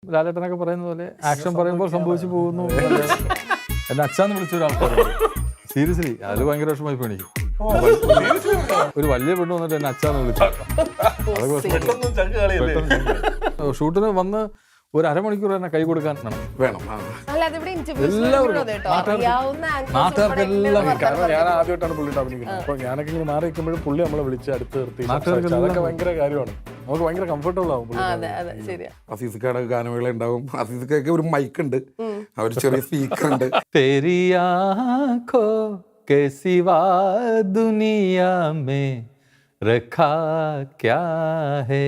ലാലേട്ടനൊക്കെ പറയുന്ന പോലെ ആക്ഷൻ പറയുമ്പോൾ സംഭവിച്ചു പോകുന്നു. എന്നെ അച്ഛാന്ന് വിളിച്ച ഒരാൾക്കാരുണ്ട്. സീരിയസ്ലി അതിൽ ഭയങ്കര വിഷമമായി പോയി എനിക്ക്. ഒരു വലിയ പെണ്ണ് വന്നിട്ട് എന്നെ അച്ഛാന്ന് വിളിച്ചു. ഷൂട്ടിന് വന്ന് ഒരു അരമണിക്കൂർ തന്നെ കൈ കൊടുക്കാൻ വേണം. നാട്ടുകാർക്കെല്ലാം കാരണം ഞാൻ ആദ്യമായിട്ടാണ് പുള്ളിയുടെ അഭിനയിക്കുന്നത്. അപ്പൊ ഞാനൊക്കെ ഇങ്ങനെ മാറി നിൽക്കുമ്പോഴും പുള്ളി നമ്മളെ വിളിച്ച് അടുത്ത് നിർത്തി. അതൊക്കെ ഭയങ്കര കാര്യമാണ്. നമുക്ക് ഭയങ്കര കംഫർട്ടബിൾ ആവും. അസീസിക്കയുടെ ഗാനമേള ഉണ്ടാവും. അസീസിക്കൊക്കെ ഒരു മൈക്ക് ഉണ്ട്, ഒരു ചെറിയ സ്പീക്കർ ഉണ്ട്. के सिवा दुनिया में रखा क्या है.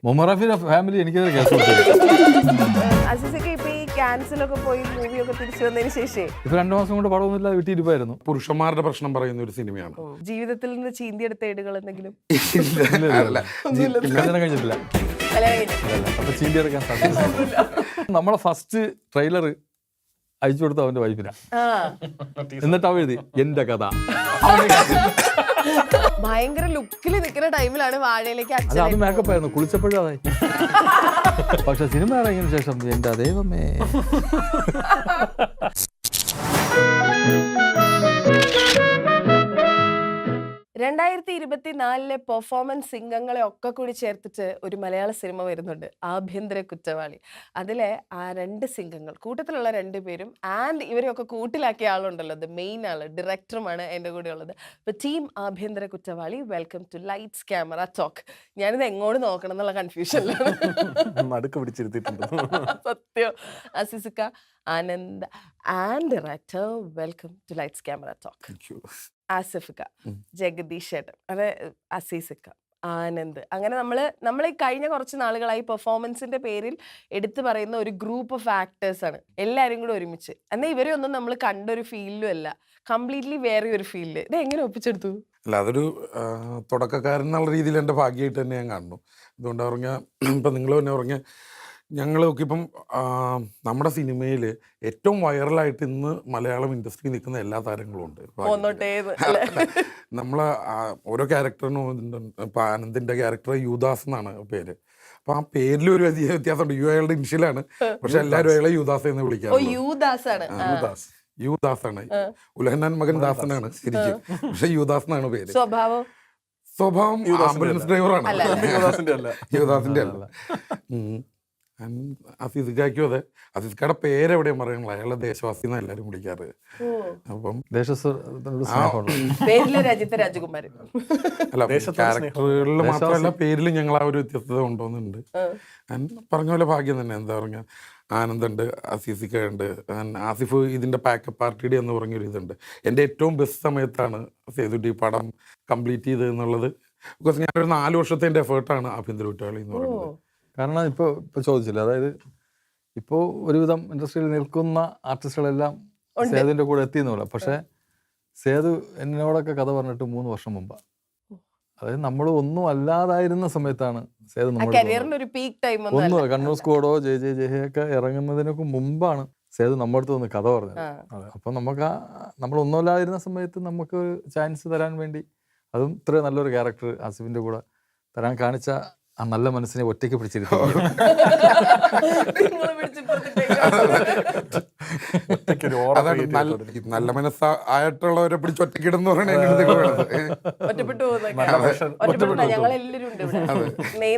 മൊമറാഫിയുടെ ഫാമിലി എനിക്കത് കേസ് അസീസൊക്കെ ഇപ്പൊ ഈ ക്യാൻസലൊക്കെ പോയി മൂവിയൊക്കെ തിരിച്ചു വന്നതിന് ശേഷം ഇപ്പൊ 2 മാസം കൊണ്ട് പടമൊന്നുമില്ല, വീട്ടിലിരിപ്പായിരുന്നു. പുരുഷന്മാരുടെ പ്രശ്നം പറയുന്ന ഒരു സിനിമയാണ്. ജീവിതത്തിൽ നിന്ന് ചീന്തിയെടുത്ത ഏടുകൾ എന്തെങ്കിലും കല്യാണം കഴിഞ്ഞിട്ടില്ല. അപ്പൊ ചീന്തി എടുക്കാൻ സാധ്യത. നമ്മളെ ഫസ്റ്റ് ട്രെയിലർ അയച്ചു കൊടുത്ത അവന്റെ വൈഫിനാ. എന്നിട്ട് അവ എഴുതി എന്റെ കഥ. ഭയങ്കര ലുക്കിൽ നിൽക്കുന്ന ടൈമിലാണ് വാഴയിലേക്ക് അത് മേക്കപ്പ് ആയിരുന്നു, കുളിച്ചപ്പോഴും അതായി. പക്ഷെ സിനിമ ഇറങ്ങിയതിനു ശേഷം എന്റെ ദൈവമേ. 2024 പെർഫോമൻസ് സിംഗങ്ങളെ ഒക്കെ കൂടി ചേർത്തിട്ട് ഒരു മലയാള സിനിമ വരുന്നുണ്ട്, ആഭ്യന്തര കുറ്റവാളി. അതിലെ ആ 2 സിംഗങ്ങൾ, കൂട്ടത്തിലുള്ള 2 പേരും ആൻഡ് ഇവരെയൊക്കെ കൂട്ടിലാക്കിയ ആളുണ്ടല്ലോ, ദ മെയിൻ ആള്, ഡയറക്ടറുമാണ് എൻ്റെ കൂടെ ഉള്ളത്. അപ്പോൾ ടീം ആഭ്യന്തര കുറ്റവാളി, welcome to lights camera talk. ഞാനിത് എങ്ങോട്ട് നോക്കണം എന്നുള്ള കൺഫ്യൂഷനിലാണ്. സത്യം. അസിസിക്ക, Anand and director, welcome to lights camera talk. ആസിഫിക്ക, ജഗദീഷ് ഏട്ടൻ, അതെ, അസീസിക്ക, ആനന്ദ്, അങ്ങനെ നമ്മൾ ഈ കഴിഞ്ഞ കുറച്ച് നാളുകളായി പെർഫോമൻസിന്റെ പേരിൽ എടുത്തു പറയുന്ന ഒരു ഗ്രൂപ്പ് ഓഫ് ആക്ടേഴ്സ് ആണ് എല്ലാവരും കൂടെ ഒരുമിച്ച്. എന്നാൽ ഇവരെ ഒന്നും നമ്മൾ കണ്ടൊരു ഫീലിലും അല്ല, കംപ്ലീറ്റ്ലി വേറെ ഒരു ഫീലില്. ഇത് എങ്ങനെ ഒപ്പിച്ചെടുത്തു? അല്ല, അതൊരു തുടക്കക്കാരൻ എന്നുള്ള രീതിയിൽ എൻ്റെ ഭാഗ്യമായിട്ട് തന്നെ ഞാൻ കാണുന്നു. അതുകൊണ്ട് പറഞ്ഞാൽ ഇപ്പം നിങ്ങൾ തന്നെ പറഞ്ഞ ഞങ്ങളൊക്കെ ഇപ്പം നമ്മുടെ സിനിമയിൽ ഏറ്റവും വൈറലായിട്ട് ഇന്ന് മലയാളം ഇൻഡസ്ട്രി നിൽക്കുന്ന എല്ലാ താരങ്ങളും ഉണ്ട്. നമ്മളെ ഓരോ ക്യാരക്ടറിനും ഇപ്പം ആനന്ദിൻ്റെ ക്യാരക്ടർ യുദാസ് എന്നാണ് പേര്. അപ്പം ആ പേരിൽ ഒരു വലിയ വ്യത്യാസമുണ്ട്. അയാളുടെ ഇനിഷ്യലാണ്, പക്ഷെ എല്ലാവരും അയാളെ യുദാസ് എന്ന് വിളിക്കാറുണ്ട്. യുദാസ് ആണ്. ഉലഹന്നാൻ മകൻ ദാസനാണ് ശരിക്കും, പക്ഷെ യുദാസ് എന്നാണ് പേര്. സ്വഭാവം ആംബുലൻസ് ഡ്രൈവറാണ്, യുദാസിന്റെ അല്ല. അസീസിക്കും അതെ. അസീസിക്കയുടെ പേരെവിടെയും പറയണല്ലോ, അയാളെ ദേശവാസി എന്ന് എല്ലാവരും വിളിക്കാറ്. അപ്പം അല്ല, ക്യാരക്ടറുകളിൽ മാത്രമല്ല പേരിൽ ഞങ്ങൾ ആ ഒരു വ്യത്യസ്തത കൊണ്ടുവന്നുണ്ട്. പറഞ്ഞ പോലെ ഭാഗ്യം തന്നെ. എന്താ പറഞ്ഞ ആനന്ദുണ്ട്, അസീസിക്ക ഉണ്ട്, ആസിഫ് ഇതിൻ്റെ പാക്കപ്പ് പാർട്ടിയുടെ എന്ന് പറഞ്ഞൊരു ഇതുണ്ട്. എൻ്റെ ഏറ്റവും ബെസ്റ്റ് സമയത്താണ് സേതുട്ടി പടം കംപ്ലീറ്റ് ചെയ്തത് എന്നുള്ളത്. ബിക്കോസ് ഞാനൊരു 4 വർഷത്തെ എൻ്റെ എഫേർട്ടാണ് ആഭ്യന്തര കുറ്റവാളി എന്ന് പറയുന്നത്. കാരണം ഇപ്പോൾ ചോദിച്ചില്ല, അതായത് ഇപ്പോൾ ഒരുവിധം ഇൻഡസ്ട്രിയിൽ നിൽക്കുന്ന ആർട്ടിസ്റ്റുകളെല്ലാം സേതുവിൻ്റെ കൂടെ എത്തിയെന്നില്ല. പക്ഷേ സേതു എന്നോടൊക്കെ കഥ പറഞ്ഞിട്ട് 3 വർഷം മുമ്പാണ്. അതായത് നമ്മൾ ഒന്നും അല്ലാതായിരുന്ന സമയത്താണ് സേതു നമ്മൾ ഒന്നും കണ്ണൂർ സ്ക്വാഡോ ജയയൊക്കെ ഇറങ്ങുന്നതിനൊക്കെ മുമ്പാണ് സേതു നമ്മുടെ അടുത്ത് വന്ന് കഥ പറഞ്ഞത്. അപ്പം നമുക്ക് നമ്മളൊന്നും അല്ലാതിരുന്ന സമയത്ത് നമുക്ക് ഒരു ചാൻസ് തരാൻ വേണ്ടി, അതും ഇത്രയും നല്ലൊരു ക്യാരക്ടർ ആസിഫിൻ്റെ കൂടെ തരാൻ കാണിച്ച ആ നല്ല മനസ്സിനെ ഒറ്റയ്ക്ക് പിടിച്ചിരുത്തി. നല്ല മനസ്സായിട്ടുള്ളവരെ പിടിച്ച് ഒറ്റക്കിടുന്ന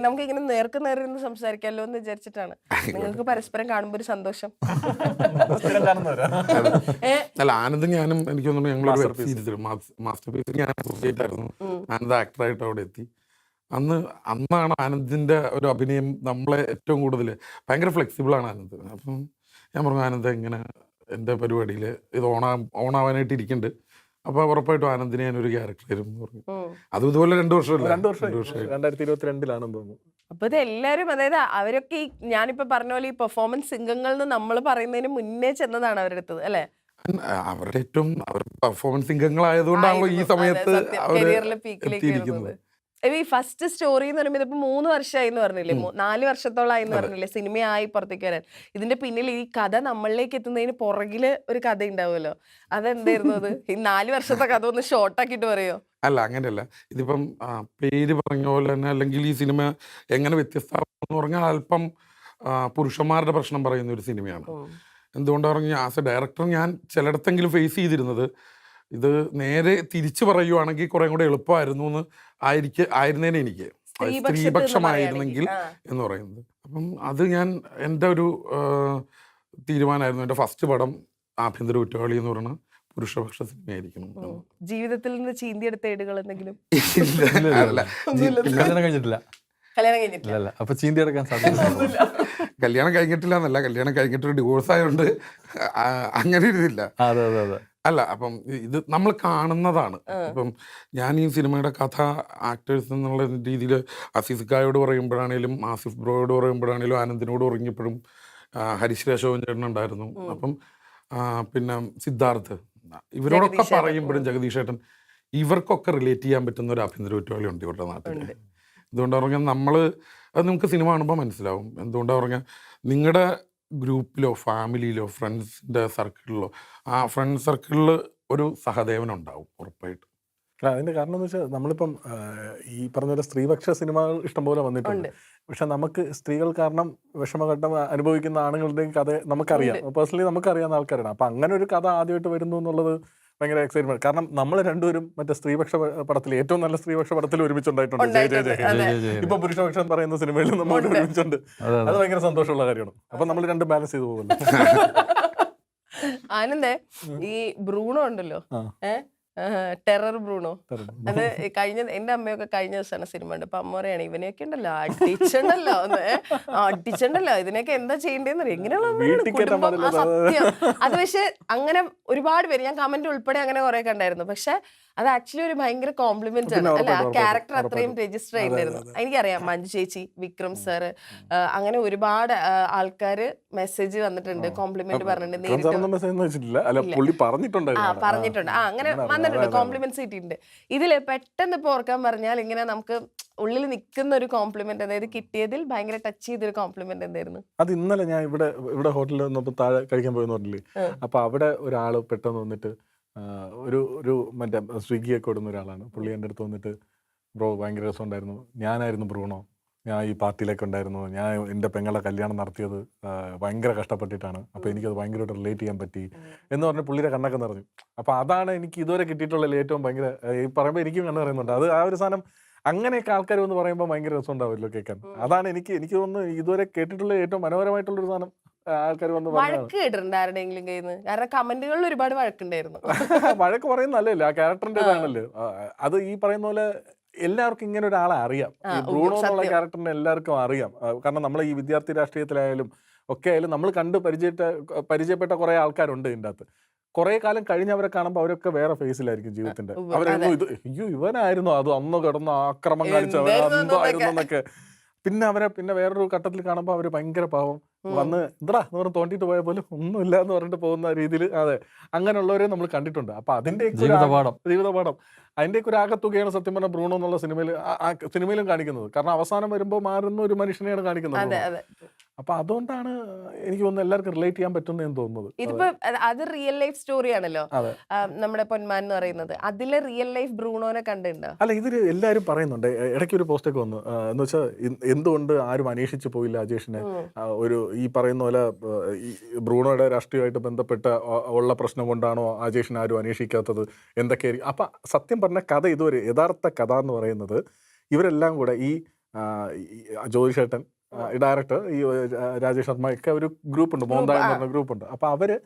നമുക്ക് ഇങ്ങനെ നേർക്ക് നേരെ സംസാരിക്കാമല്ലോ എന്ന് വിചാരിച്ചിട്ടാണ്. നിങ്ങൾക്ക് പരസ്പരം കാണുമ്പോ ഒരു സന്തോഷം. അല്ല, ആനന്ദ് ഞാനും എനിക്ക് തോന്നുന്നു ഞങ്ങളൊരു വെബ് സീരീസ് മാസ്റ്റർ പീസ് ഞാൻ അസോസിയേറ്റ് ആയിരുന്നു. ആനന്ദ് ആക്ടറായിട്ട് അവിടെ എത്തി. അന്നാണ് ആനന്ദിൻ്റെ ഒരു അഭിനയം നമ്മളെ ഏറ്റവും കൂടുതൽ ഭയങ്കര ഫ്ലെക്സിബിളാണ് ആനന്ദ്. അപ്പം ഞാൻ പറഞ്ഞു, ആനന്ദ് ഇങ്ങനെ എൻ്റെ പരിപാടിയിൽ ഇത് ഓണാവാനായിട്ട് ഇരിക്കുന്നുണ്ട്, അപ്പോൾ ഉറപ്പായിട്ടും ആനന്ദിനെ ഞാനൊരു ക്യാരക്ടർ തരും എന്ന് പറഞ്ഞു. അതും ഇതുപോലെ 2 വർഷമല്ല, 2022 തോന്നുന്നു. അപ്പൊ ഇത് എല്ലാവരും, അതായത് അവരൊക്കെ ഈ ഞാനിപ്പോ പറഞ്ഞ പോലെ ഈ പെർഫോമൻസ് സിംഗങ്ങൾ നമ്മൾ പറയുന്നതിന് മുന്നേ ചെന്നതാണ് അവരെടുത്തത് അല്ലേ? അവരുടെ ഏറ്റവും പെർഫോമൻസ് സിംഗങ്ങളായതുകൊണ്ടാണല്ലോ ഈ സമയത്ത് അവർ എത്തിയിരിക്കുന്നത്. ഈ ഫസ്റ്റ് സ്റ്റോറി എന്ന് പറയുമ്പോൾ ഇതിപ്പോ 3 വർഷമായി എന്ന് പറഞ്ഞില്ലേ, 4 വർഷത്തോളമായി എന്ന് പറഞ്ഞില്ലേ സിനിമയായി പുറത്തേക്ക് വരാൻ. ഇതിന്റെ പിന്നിൽ ഈ കഥ നമ്മളിലേക്ക് എത്തുന്നതിന് പുറകില് ഒരു കഥ ഉണ്ടാവുമല്ലോ, അതെന്തായിരുന്നു അത്? ഈ 4 വർഷത്തെ കഥ ഒന്ന് ഷോർട്ടാക്കിയിട്ട് പറയോ? അല്ല, അങ്ങനെയല്ല. ഇതിപ്പം പേര് പറഞ്ഞ പോലെ തന്നെ, അല്ലെങ്കിൽ ഈ സിനിമ എങ്ങനെ വ്യത്യസ്തമാണെന്ന് പറഞ്ഞാൽ അല്പം പുരുഷന്മാരുടെ പ്രശ്നം പറയുന്ന ഒരു സിനിമയാണ്. എന്തുകൊണ്ടാണ് പറഞ്ഞാൽ ആസ് എ ഡയറക്ടർ ഞാൻ ചിലയിടത്തെങ്കിലും ഫേസ് ചെയ്തിരുന്നത് ഇത് നേരെ തിരിച്ചു പറയുവാണെങ്കിൽ കുറെ കൂടെ എളുപ്പമായിരുന്നു എന്ന് ആയിരുന്നേനെ എനിക്ക് സ്ത്രീപക്ഷമായിരുന്നെങ്കിൽ എന്ന് പറയുന്നത്. അപ്പം അത് ഞാൻ എൻ്റെ ഒരു തീരുമാനമായിരുന്നു. എൻ്റെ ഫസ്റ്റ് പടം ആഭ്യന്തര കുറ്റവാളി എന്ന് പറയുന്ന പുരുഷപക്ഷ സിനിമയായിരിക്കണം. ജീവിതത്തിൽ നിന്ന് ചീന്തിയെടുത്ത ഏടുകൾ എന്തെങ്കിലും? കല്യാണം കഴിഞ്ഞിട്ടില്ല. കല്യാണം കഴിഞ്ഞിട്ടില്ല. അല്ല, അപ്പൊ ചീന്തി എടുക്കാൻ സാധ്യത. കല്യാണം കഴിഞ്ഞിട്ടില്ല എന്നല്ല, കല്യാണം കഴിഞ്ഞിട്ടൊരു ഡിവോഴ്സ് ആയതുകൊണ്ട് അങ്ങനെ ഇരുന്നില്ല. അതെ അതെ അതെ. അല്ല, അപ്പം ഇത് നമ്മൾ കാണുന്നതാണ്. ഇപ്പം ഞാൻ ഈ സിനിമയുടെ കഥ ആക്ടേഴ്സ് എന്നുള്ള രീതിയിൽ അസീസ്ക്കായോട് പറയുമ്പോഴാണേലും ആസിഫ് ബ്രോയോട് പറയുമ്പോഴാണേലും ആനന്ദിനോട് പറഞ്ഞപ്പോഴും ഹരീഷ് രാഘവൻ ചേട്ടൻ ഉണ്ടായിരുന്നു. അപ്പം പിന്നെ സിദ്ധാർത്ഥ് ഇവരോടൊക്കെ പറയുമ്പോഴും ജഗദീഷ് ചേട്ടൻ ഇവർക്കൊക്കെ റിലേറ്റ് ചെയ്യാൻ പറ്റുന്ന ഒരു ആഭ്യന്തര കുറ്റവാളി ഉണ്ട് ഇവരുടെ നാട്ടിൽ. എന്തുകൊണ്ടാണ് പറഞ്ഞാൽ നമ്മൾ അത് നിങ്ങൾക്ക് സിനിമ കാണുമ്പോൾ മനസ്സിലാവും. എന്തുകൊണ്ടാണ് പറഞ്ഞാൽ നിങ്ങളുടെ ഗ്രൂപ്പിലോ ഫാമിലിയിലോ ഫ്രണ്ട്സിൻ്റെ സർക്കിളിലോ ആ ഫ്രണ്ട് സർക്കിളിൽ ഒരു സഹദേവനുണ്ടാവും ഉറപ്പായിട്ടും. അതിന്റെ കാരണം എന്ന് വെച്ചാൽ നമ്മളിപ്പം ഈ പറഞ്ഞ പോലെ സ്ത്രീപക്ഷ സിനിമകൾ ഇഷ്ടംപോലെ വന്നിട്ടുണ്ട്. പക്ഷെ നമുക്ക് സ്ത്രീകൾ കാരണം വിഷമഘട്ടം അനുഭവിക്കുന്ന ആണുങ്ങളുടെയും കഥ നമുക്കറിയാം, പേഴ്സണലി നമുക്കറിയാവുന്ന ആൾക്കാരാണ്. അപ്പം അങ്ങനെ ഒരു കഥ ആദ്യമായിട്ട് വരുന്നു എന്നുള്ളത് ഭയങ്കര എക്സൈറ്റ്മെന്റ്. കാരണം നമ്മൾ രണ്ടുപേരും മറ്റേ സ്ത്രീപക്ഷ പടത്തിൽ ഏറ്റവും നല്ല സ്ത്രീപക്ഷ പടത്തിൽ ഒരുമിച്ചുണ്ടായിട്ടുണ്ട്. ജയ ജയ ജയ. ഇപ്പൊ പുരുഷപക്ഷം പറയുന്ന സിനിമയിൽ നമ്മൾ ഒരുമിച്ചുണ്ട്. അത് ഭയങ്കര സന്തോഷമുള്ള കാര്യമാണ്. അപ്പൊ നമ്മൾ രണ്ടും ബാലൻസ് ചെയ്തു പോകുന്നു. ആനന്ദേ, ഈ ബ്രൂണോ ഉണ്ടല്ലോ, ടെറർ ബ്രൂണോ, അത് കഴിഞ്ഞ എന്റെ അമ്മയൊക്കെ കഴിഞ്ഞ ദിവസമാണ് സിനിമ ഉണ്ട്. അപ്പൊ അമ്മ പറയാണ് ഇവനെയൊക്കെ ഉണ്ടല്ലോ അടിച്ചുണ്ടല്ലോ ഇതിനൊക്കെ എന്താ ചെയ്യേണ്ടതെന്ന് അറിയാം, എങ്ങനെയുള്ള സത്യം. അത് പക്ഷെ അങ്ങനെ ഒരുപാട് പേര് ഞാൻ കമന്റ് ഉൾപ്പെടെ അങ്ങനെ കുറെ കണ്ടായിരുന്നു. പക്ഷെ അത് ആക്ച്വലി ഒരു ഭയങ്കര കോംപ്ലിമെന്റ് ആണ് അല്ലെ, ആ ക്യാരക്ടർ അത്രയും രജിസ്റ്റർ ചെയ്തിരുന്നു. എനിക്കറിയാം മഞ്ജു ചേച്ചി, വിക്രം സാറ്, അങ്ങനെ ഒരുപാട് ആൾക്കാര് മെസ്സേജ് വന്നിട്ടുണ്ട്, കോംപ്ലിമെന്റ് പറഞ്ഞിട്ടുണ്ട്, പറഞ്ഞിട്ടുണ്ട്. അങ്ങനെ വന്നിട്ടുണ്ട്, കോംപ്ലിമെന്റ്സ് കിട്ടിയിട്ടുണ്ട്. ഇതില് പെട്ടെന്ന് ഇപ്പൊ ഓർക്കാൻ പറഞ്ഞാൽ ഇങ്ങനെ നമുക്ക് ഉള്ളിൽ നിൽക്കുന്ന ഒരു കോംപ്ലിമെന്റ്, അതായത് കിട്ടിയതിൽ ഭയങ്കര ടച്ച് ചെയ്തൊരു കോംപ്ലിമെന്റ് എന്തായിരുന്നു? അത് ഇന്നലെ ഞാൻ ഇവിടെ ഹോട്ടലിൽ വന്നപ്പോൾ താഴെ കഴിക്കാൻ പോയെന്ന് പറഞ്ഞില്ലേ, അപ്പൊ അവിടെ ഒരാള് പെട്ടെന്ന് വന്നിട്ട് ഒരു മറ്റേ സ്വിഗ്ഗിയൊക്കെ കൊടുന്ന ഒരാളാണ്. പുള്ളി എൻ്റെ അടുത്ത് വന്നിട്ട് ബ്രോ ഭയങ്കര രസമുണ്ടായിരുന്നു, ഞാനായിരുന്നു ബ്രൂണോ, ഞാൻ ഈ പാർട്ടിയിലൊക്കെ ഉണ്ടായിരുന്നു, ഞാൻ എൻ്റെ പെങ്ങളെ കല്യാണം നടത്തിയത് ഭയങ്കര കഷ്ടപ്പെട്ടിട്ടാണ്, അപ്പോൾ എനിക്കത് ഭയങ്കരമായിട്ട് റിലേറ്റ് ചെയ്യാൻ പറ്റി എന്ന് പറഞ്ഞ് പുള്ളിയുടെ കണ്ണൊക്കെ നിറഞ്ഞു. അപ്പോൾ അതാണ് എനിക്ക് ഇതുവരെ കിട്ടിയിട്ടുള്ള ഏറ്റവും ഭയങ്കര, ഈ പറയുമ്പോൾ എനിക്കും കണ്ണ് പറയുന്നുണ്ട്. അത് ആ ഒരു സാധനം അങ്ങനെയൊക്കെ ആൾക്കാർ എന്ന് പറയുമ്പോൾ ഭയങ്കര രസം ഉണ്ടാവുമല്ലോ കേൾക്കാൻ. അതാണ് എനിക്ക് തോന്നുന്നു ഇതുവരെ കേട്ടിട്ടുള്ള ഏറ്റവും മനോഹരമായിട്ടുള്ളൊരു സാധനം. ആൾക്കാർ വന്ന് വഴക്ക് കേട്ടിട്ടുണ്ട് ആരുടെയെങ്കിലും കയ്യിൽ നിന്ന്? കാരണം കമന്റുകളിൽ ഒരുപാട് വഴക്കുണ്ടായിരുന്നു. വഴക്ക് പറയുന്ന നല്ലല്ലോ, ആ ക്യാരക്ടറിന്റെ ഇതാണല്ലോ അത്. ഈ പറയുന്ന പോലെ എല്ലാവർക്കും ഇങ്ങനെ ഒരാളെ അറിയാം, ഈ ബ്രൂണോ എന്നുള്ള ക്യാരക്ടറിനെ എല്ലാവർക്കും അറിയാം. കാരണം നമ്മൾ ഈ വിദ്യാർത്ഥി രാഷ്ട്രീയത്തിലായാലും ഒക്കെ ആയാലും നമ്മൾ കണ്ട് പരിചയപ്പെട്ട കുറെ ആൾക്കാരുണ്ട് ഇതിൻ്റെ അകത്ത്. കുറെ കാലം കഴിഞ്ഞവരെ കാണുമ്പോൾ അവരൊക്കെ വേറെ ഫേസിലായിരിക്കും ജീവിതത്തിന്റെ. അവരൊന്നും അയ്യോ ഇവനായിരുന്നു അത് അന്ന് കിടന്ന് ആക്രമം കാണിച്ചവനായിരുന്നു എന്നൊക്കെ. പിന്നെ വേറൊരു ഘട്ടത്തിൽ കാണുമ്പോൾ അവര് ഭയങ്കര പാവം വന്ന് എന്താ എന്ന് പറഞ്ഞ് തോണ്ടിട്ട് പോയ പോലും ഒന്നുമില്ല എന്ന് പറഞ്ഞിട്ട് പോകുന്ന രീതിയിൽ. അതെ, അങ്ങനെയുള്ളവരെ നമ്മൾ കണ്ടിട്ടുണ്ട്. അപ്പൊ അതിന്റെ ജീവിതപാഠം അതിന്റെയൊക്കെ ഒരു ആകത്തുകയാണ് സത്യം പറഞ്ഞ ബ്രൂണോ എന്നുള്ള സിനിമയിലും കാണിക്കുന്നത്. കാരണം അവസാനം വരുമ്പോൾ മാറുന്ന ഒരു മനുഷ്യനെയാണ് കാണിക്കുന്നത്. അപ്പൊ അതുകൊണ്ടാണ് എനിക്ക് തോന്നുന്നത് എല്ലാവർക്കും റിലേറ്റ് ചെയ്യാൻ പറ്റുന്നതെന്ന് തോന്നുന്നത്. ഇതിപ്പോ അത് റിയൽ ലൈഫ് സ്റ്റോറി ആണല്ലോ, നമ്മുടെ പൊന്മാൻ എന്ന് പറയുന്നത്. അതിലെ റിയൽ ലൈഫ് ബ്രൂണോനെ കണ്ടിട്ടുണ്ടോ? അല്ല, ഇതിൽ എല്ലാവരും പറയുന്നുണ്ട്. ഇടയ്ക്ക് ഒരു പോസ്റ്റൊക്കെ വന്നു, എന്ന് വെച്ചാൽ എന്തുകൊണ്ട് ആരും അന്വേഷിച്ചു പോയില്ല അജേഷിനെ. ഒരു ഈ പറയുന്ന പോലെ ഈ ബ്രൂണോയുടെ രാഷ്ട്രീയമായിട്ട് ബന്ധപ്പെട്ട ഉള്ള പ്രശ്നം കൊണ്ടാണോ അജേഷിനെ ആരും അന്വേഷിക്കാത്തത്, എന്തൊക്കെയായിരിക്കും. അപ്പൊ സത്യം പറഞ്ഞ കഥ ഇതൊരു യഥാർത്ഥ കഥ എന്ന് പറയുന്നത് ഇവരെല്ലാം കൂടെ ഈ ജ്യോതിഷേട്ടൻ, ഡയറക്ടർ, ഈ രാജേഷ് ശർമ്മ ഒക്കെ ഒരു ഗ്രൂപ്പുണ്ട്, മോന്തായ എന്ന് പറഞ്ഞ ഗ്രൂപ്പുണ്ട്. അപ്പൊ അവര്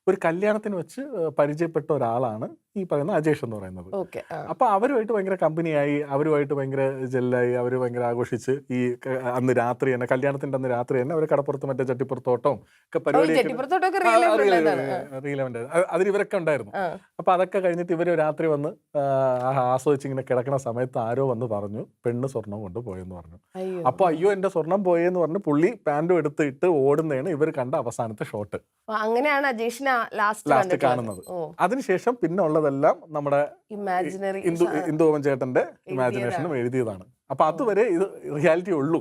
ഒരു കല്യാണത്തിന് വെച്ച് പരിചയപ്പെട്ട ഒരാളാണ് ഈ പറയുന്ന അജേഷ് എന്ന് പറയുന്നത്. അപ്പൊ അവരുമായിട്ട് ഭയങ്കര കമ്പനിയായി, അവരുമായിട്ട് ഭയങ്കര ജെല്ലായി, അവർ ഭയങ്കര ആഘോഷിച്ച് ഈ അന്ന് രാത്രി തന്നെ, കല്യാണത്തിന്റെ അന്ന് രാത്രി തന്നെ അവർ കടപ്പുറത്ത് മറ്റേ ചട്ടിപ്പുറത്തോട്ടം ഒക്കെ പരിപാടി റീലവന്റ് അതിൽ ഇവരൊക്കെ ഉണ്ടായിരുന്നു. അപ്പൊ അതൊക്കെ കഴിഞ്ഞിട്ട് ഇവര് രാത്രി വന്ന് ആസ്വദിച്ച് ഇങ്ങനെ കിടക്കുന്ന സമയത്ത് ആരോ വന്ന് പറഞ്ഞു പെണ്ണ് സ്വർണം കൊണ്ട് പോയെന്ന് പറഞ്ഞു. അപ്പൊ അയ്യോ എന്റെ സ്വർണം പോയെന്ന് പറഞ്ഞ് പുള്ളി പാൻറ്റും എടുത്തിട്ട് ഓടുന്നതാണ് ഇവർ കണ്ട അവസാനത്തെ ഷോട്ട്. അങ്ങനെയാണ് അജേഷിനെ ലാസ്റ്റ് കാണുന്നത്. അതിനുശേഷം പിന്നെ ഉള്ളതെല്ലാം നമ്മുടെ ഇന്ദുവൻ ചേട്ടന്റെ ഇമാജിനേഷനും എഴുതിയതാണ്. അപ്പൊ അതുവരെ ഇത് റിയാലിറ്റി ഉള്ളൂ.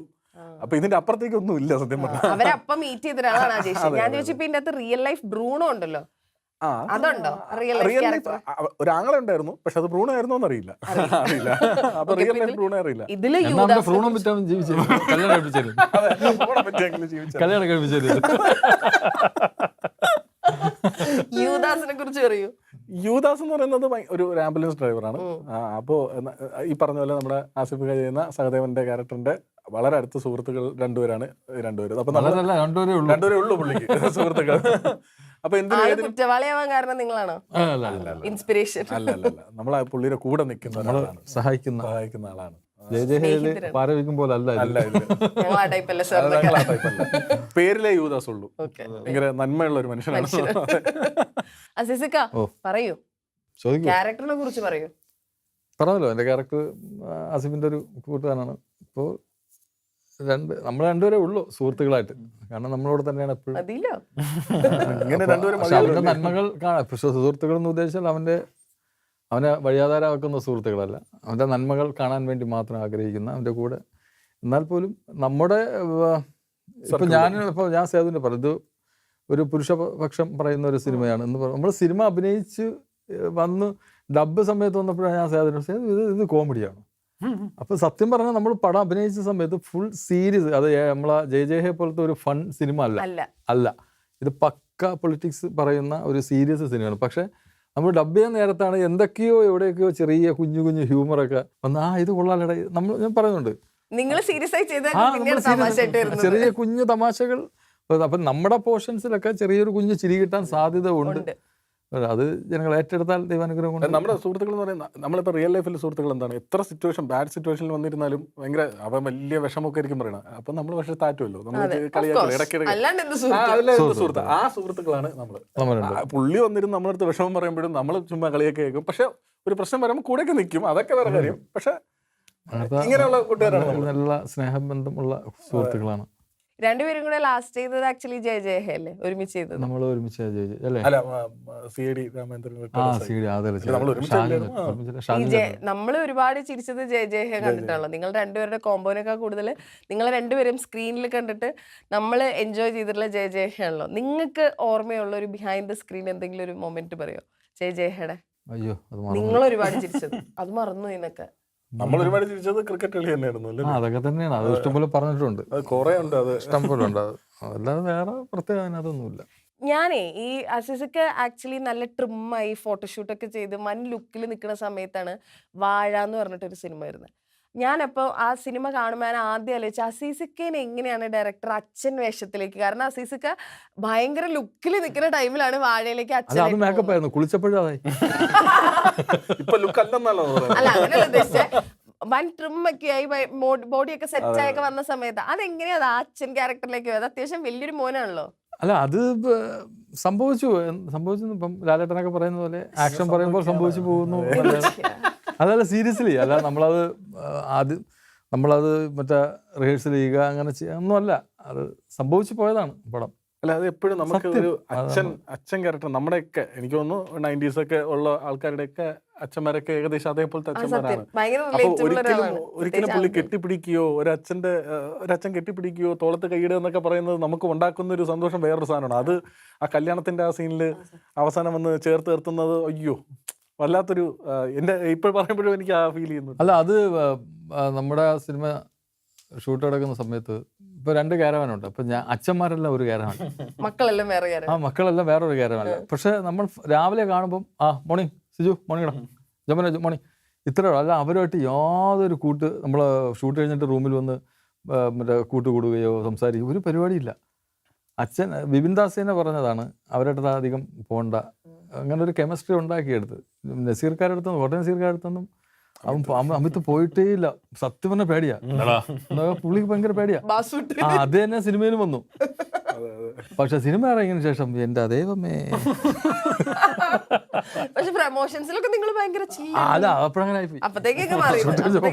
അപ്പൊ ഇതിന്റെ അപ്പുറത്തേക്ക് ഒന്നും ഇല്ല സത്യം പറഞ്ഞാൽ. അവരപ്പം മീറ്റ് ചെയ്ത ഒരാളാണ് അജേഷ്. ഞാൻ ചോദിച്ചപ്പോ ഇതിന്റെ അകത്ത് റിയൽ ലൈഫ് ബ്രൂണോ ഉണ്ടല്ലോ, ആ, അതുണ്ടോ? Real life real life character? ഒരു ആങ്ങളെ ഉണ്ടായിരുന്നു, പക്ഷെ അത് ബ്രൂണോ ആയിരുന്നോ എന്നറിയില്ല. അറിയില്ല. അപ്പൊ Okay, റിയൽ അപ്പൊ ലൈഫ് ബ്രൂണോ അറിയില്ല. ഇതില് എന്നാ അവന്റെ യൂദാസിനെ ഫ്രൂണും കുറിച്ച് വിറ്റാൻ ജീവിച്ചു കല്യാണം കഴിപ്പിച്ചത് അതെ, ബ്രൂണോ പറ്റിയെങ്കിലും ജീവിച്ചത്. കല്യാണം കഴിപ്പിച്ചത് യൂദാസിനെ കുറിച്ച് പറയൂ. യൂദാസ് എന്ന് പറയുന്നത് ഒരു ആംബുലൻസ് ഡ്രൈവറാണ്. അപ്പോൾ ഈ പറഞ്ഞ പോലെ നമ്മുടെ ആസിഫ് ഖാൻ ചെയ്യുന്ന സഹദേവന്റെ ക്യാരക്ടറിന്റെ വളരെ അടുത്ത സുഹൃത്തുക്കൾ രണ്ടുപേരാണ്. അപ്പൊ നമ്മൾ വളരെയല്ല രണ്ടുപേരേ ഉള്ളൂ. രണ്ടുപേരേ ഉള്ളൂ പുള്ളിക്ക് സുഹൃത്തുക്കൾ. അപ്പൊ എന്തിനും ആള് ഏതിനും കുറ്റവാളിയാവാൻ കാരണം നിങ്ങളാണോ? ഇൻസ്പിറേഷൻ. അല്ല നമ്മൾ ആ പുള്ളിയുടെ കൂടെ നിൽക്കുന്ന ഒരാളാണ്, സഹായിക്കുന്ന ആളാണ്. ജയജയഹേല് പാരവയ്ക്കും പോലെ അല്ല അല്ല ഇത് ഞങ്ങൾ ആ ടൈപ്പല്ല അത് സാർ. ഞങ്ങൾ ആ type അല്ല. പേരിലേ യൂദാസ് ഉള്ളൂ. ഓക്കെ. ഭയങ്കര നന്മയുള്ള ഒരു മനുഷ്യനാണ്. അസീസിക്ക പറയൂ, ചോദിക്കൂ. ക്യാരക്ടറിനെ കുറിച്ച് പറയൂ. പറഞ്ഞല്ലോ എൻ്റെ ക്യാരക്ടർ ആസിഫിന്റെ ഒരു കൂട്ടുകാരനാണ്. ഇപ്പോൾ നമ്മൾ രണ്ടുപേരേ ഉള്ളൂ സുഹൃത്തുക്കളായിട്ട്. കാരണം നമ്മളോട് തന്നെയാണ് എപ്പോഴും. മതിയല്ലോ. ഇങ്ങനെ രണ്ടുപേരും പക്ഷെ അവന്റെ നന്മകൾ കാണാം. പക്ഷെ സുഹൃത്തുക്കൾ എന്ന് ഉദ്ദേശിച്ചാൽ അവനെ വഴിയാധാരമാക്കുന്ന സുഹൃത്തുക്കളല്ല, അവന്റെ നന്മകൾ കാണാൻ വേണ്ടി മാത്രം ആഗ്രഹിക്കുന്ന അവന്റെ കൂടെ. എന്നാൽ പോലും നമ്മുടെ ഇപ്പൊ ഞാൻ സേതുവിന്റെ പറയും, ഇത് ഒരു പുരുഷപക്ഷം പറയുന്ന ഒരു സിനിമയാണ് എന്ന് നമ്മൾ സിനിമ അഭിനയിച്ച് വന്ന് ഡബ് സമയത്ത് വന്നപ്പോഴാണ് ഞാൻ സേതു ഇത് കോമഡിയാണ്. അപ്പൊ സത്യം പറഞ്ഞാൽ നമ്മൾ പടം അഭിനയിച്ച സമയത്ത് ഫുൾ സീരിയസ്, അത് നമ്മളെ ജയജയഹെ പോലത്തെ ഒരു ഫൺ സിനിമ അല്ല. ഇത് പക്ക പൊളിറ്റിക്സ് പറയുന്ന ഒരു സീരിയസ് സിനിമയാണ്. പക്ഷെ നമ്മൾ ഡബ് ചെയ്യാൻ നേരത്താണ് എന്തൊക്കെയോ എവിടെയൊക്കെയോ ചെറിയ കുഞ്ഞു കുഞ്ഞു ഹ്യൂമറൊക്കെ വന്ന് ഇത് കൊള്ളാലട ഞാൻ പറയുന്നുണ്ട്. നിങ്ങൾ സീരിയസ് ആയി ചെയ്ത ചെറിയ കുഞ്ഞു തമാശകൾ. അപ്പൊ നമ്മുടെ പോർഷൻസിലൊക്കെ ചെറിയൊരു കുഞ്ഞു ചിരി കിട്ടാൻ സാധ്യത ഉണ്ട്. അത് ജനങ്ങൾ ഏറ്റെടുത്താൽ ദൈവാനുഗ്രഹം കൊണ്ട്. നമ്മുടെ സുഹൃത്തുക്കൾ എന്ന് പറയുന്നത് നമ്മളിപ്പോൾ റിയൽ ലൈഫിൽ സുഹൃത്തുക്കൾ എന്താണ്, എത്ര ബാഡ് സിറ്റുവേഷനിൽ വന്നിരുന്നാലും ഭയങ്കര അവൻ വലിയ വിഷമൊക്കെ ആയിരിക്കും പറയണത്. അപ്പൊ നമ്മൾ പക്ഷെ താറ്റുമല്ലോ, നമ്മൾ കളിയാക്കി ഇടയ്ക്കിടയ്ക്ക് സുഹൃത്ത്. ആ സുഹൃത്തുക്കളാണ് നമ്മൾ. പുള്ളി വന്നിരുന്ന് നമ്മളടുത്ത് വിഷമം പറയുമ്പോഴും നമ്മൾ ചുമ്മാ കളിയൊക്കെ കേൾക്കും. പക്ഷെ ഒരു പ്രശ്നം വരുമ്പോൾ കൂടെയൊക്കെ നിൽക്കും, അതൊക്കെ വേറെ കാര്യം. പക്ഷെ ഇങ്ങനെയുള്ള കൂട്ടുകാരാണ്, നല്ല സ്നേഹബന്ധമുള്ള സുഹൃത്തുക്കളാണ്. രണ്ടുപേരും കൂടെ ലാസ്റ്റ് ചെയ്തത് ആക്ച്വലി ജയജയഹ അല്ലേ, ഒരുമിച്ച് ചെയ്തത്? നമ്മൾ ഒരുമിച്ച് അല്ലേ? നമ്മൾ ഒരുപാട് ചിരിച്ചത് ജയജയഹ കണ്ടിട്ടാണല്ലോ. നിങ്ങൾ രണ്ടുപേരുടെ കോമ്പോനേക്കാൾ കൂടുതൽ നിങ്ങൾ രണ്ടുപേരും സ്ക്രീനിൽ കണ്ടിട്ട് നമ്മൾ എൻജോയ് ചെയ്തിട്ടുള്ള ജയജയഹ ആണല്ലോ. നിങ്ങൾക്ക് ഓർമ്മയുള്ള ഒരു ബിഹൈൻഡ് ദ സ്ക്രീൻ എന്തെങ്കിലും ഒരു മൊമെന്റ് പറയോ ജയജയഹയുടെ? അയ്യോ, നിങ്ങൾ ഒരുപാട് ചിരിച്ചത് അത് മറന്നു എന്നൊക്കെ. നമ്മൾ ഒരുപാട് ചിരിച്ചത് ക്രിക്കറ്റ് കളി തന്നെയായിരുന്നു. അതൊക്കെ തന്നെയാണ്, അത് ഇഷ്ടംപോലെ പറഞ്ഞിട്ടുണ്ട്, കുറെ ഉണ്ട്, അത് ഇഷ്ടംപോലെ ഉണ്ട്. അല്ലാതെ വേറെ പ്രത്യേകം അതൊന്നുമില്ല. ഞാനേ ഈ അസീസൊക്കെ ആക്ച്വലി നല്ല ട്രിമ്മായി ഫോട്ടോഷൂട്ടൊക്കെ ചെയ്ത് വൻ ലുക്കിൽ നിൽക്കുന്ന സമയത്താണ് വാഴ എന്ന് പറഞ്ഞിട്ടൊരു സിനിമ വരുന്നത്. ഞാനപ്പോൾ ആ സിനിമ കാണുമ്പോൾ ഞാൻ ആദ്യം ആലോചിച്ചു അസീസിക്കേനെ എങ്ങനെയാണ് ഡയറക്ടർ അച്ഛൻ വേഷത്തിലേക്ക്, കാരണം അസീസിക്ക ഭയങ്കര ലുക്കിൽ നിൽക്കുന്ന ടൈമിലാണ് വാഴയിലേക്ക് അച്ഛൻ മേക്കപ്പ് ആയിരുന്നു, കുളിച്ചപ്പോഴും അല്ല അങ്ങനെയല്ല ഉദ്ദേശിച്ചേ. വൻ ട്രിമ്മൊക്കെ ആയി ബോഡിയൊക്കെ സെറ്റായൊക്കെ വന്ന സമയത്ത് അതെങ്ങനെയാ അത് അച്ഛൻ ക്യാരക്ടറിലേക്ക് പോയത്? അത്യാവശ്യം വലിയൊരു മോനാണല്ലോ. അല്ല അത് സംഭവിച്ചു ഇപ്പം ലാലേട്ടനൊക്കെ പറയുന്ന പോലെ ആക്ഷൻ പറയുമ്പോൾ സംഭവിച്ചു പോകുന്നു. അതല്ല സീരിയസ്ലി അല്ല, നമ്മളത് മറ്റേ റിഹേഴ്സൽ ചെയ്യുക അങ്ങനെ ഒന്നുമല്ല, അത് സംഭവിച്ചു പോയതാണ് പടം. അല്ല അത് എപ്പോഴും നമുക്ക് ഒരു അച്ഛൻ ക്യാരക്ടർ നമ്മുടെയൊക്കെ എനിക്ക് തോന്നുന്നു 90s ഒക്കെ ഉള്ള ആൾക്കാരുടെയൊക്കെ അച്ഛന്മാരൊക്കെ ഏകദേശം അതേപോലത്തെ അച്ഛന്മാരാണ്. അപ്പൊ ഒരിക്കലും പുള്ളി കെട്ടിപ്പിടിക്കുകയോ ഒരച്ഛൻ കെട്ടിപ്പിടിക്കുകയോ തോളത്ത് കൈയിടുക എന്നൊക്കെ പറയുന്നത് നമുക്ക് ഉണ്ടാക്കുന്ന ഒരു സന്തോഷം വേറൊരു സാധനമാണ്. അത് ആ കല്യാണത്തിന്റെ ആ സീനിൽ അവസാനം വന്ന് ചേർത്ത് നിർത്തുന്നത് അയ്യോ വല്ലാത്തൊരു എന്റെ ഇപ്പോൾ പറയുമ്പോഴും എനിക്ക് ആ ഫീൽ ചെയ്യുന്നു. അല്ല അത് നമ്മുടെ സിനിമ ഷൂട്ട് നടക്കുന്ന സമയത്ത് ഇപ്പൊ 2 ക്യാരവാനുണ്ട്. അപ്പൊ അച്ഛന്മാരെല്ലാം ഒരു ക്യാരവാൻ, മക്കളെല്ലാം വേറൊരു ക്യാരവാനല്ല. പക്ഷെ നമ്മൾ രാവിലെ കാണുമ്പോൾ മോർണിംഗ് സിജു, മോർണിംഗ് ജമന മോർണിംഗ് ഇത്രയോ അല്ല, അവരുമായിട്ട് യാതൊരു നമ്മൾ ഷൂട്ട് കഴിഞ്ഞിട്ട് റൂമിൽ വന്ന് മറ്റേ കൂട്ടുകൂടുകയോ സംസാരിക്കുകയോ ഒരു പരിപാടിയില്ല. അച്ഛൻ ബിപിൻ ദാസിനെ പറഞ്ഞതാണ് അവരുടെ അധികം പോണ്ട, അങ്ങനെ ഒരു കെമിസ്ട്രി ഉണ്ടാക്കിയെടുത്ത്. നസീർക്കാരടുത്തൊന്നും കോട്ടയം നസീർക്കാരടുത്തൊന്നും അമിത് പോയിട്ടേ ഇല്ല. സത്യം പറഞ്ഞ പേടിയാ, പുള്ളിക്ക് ഭയങ്കര പേടിയാ. അത് തന്നെ സിനിമയിലും വന്നു. പക്ഷെ സിനിമ ഇറങ്ങിയതിനു ശേഷം എന്റെ ദൈവമേ, പക്ഷെ പ്രമോഷൻസിലൊക്കെ നിങ്ങൾ ഭയങ്കര അല്ല അപ്പോഴങ്ങനെ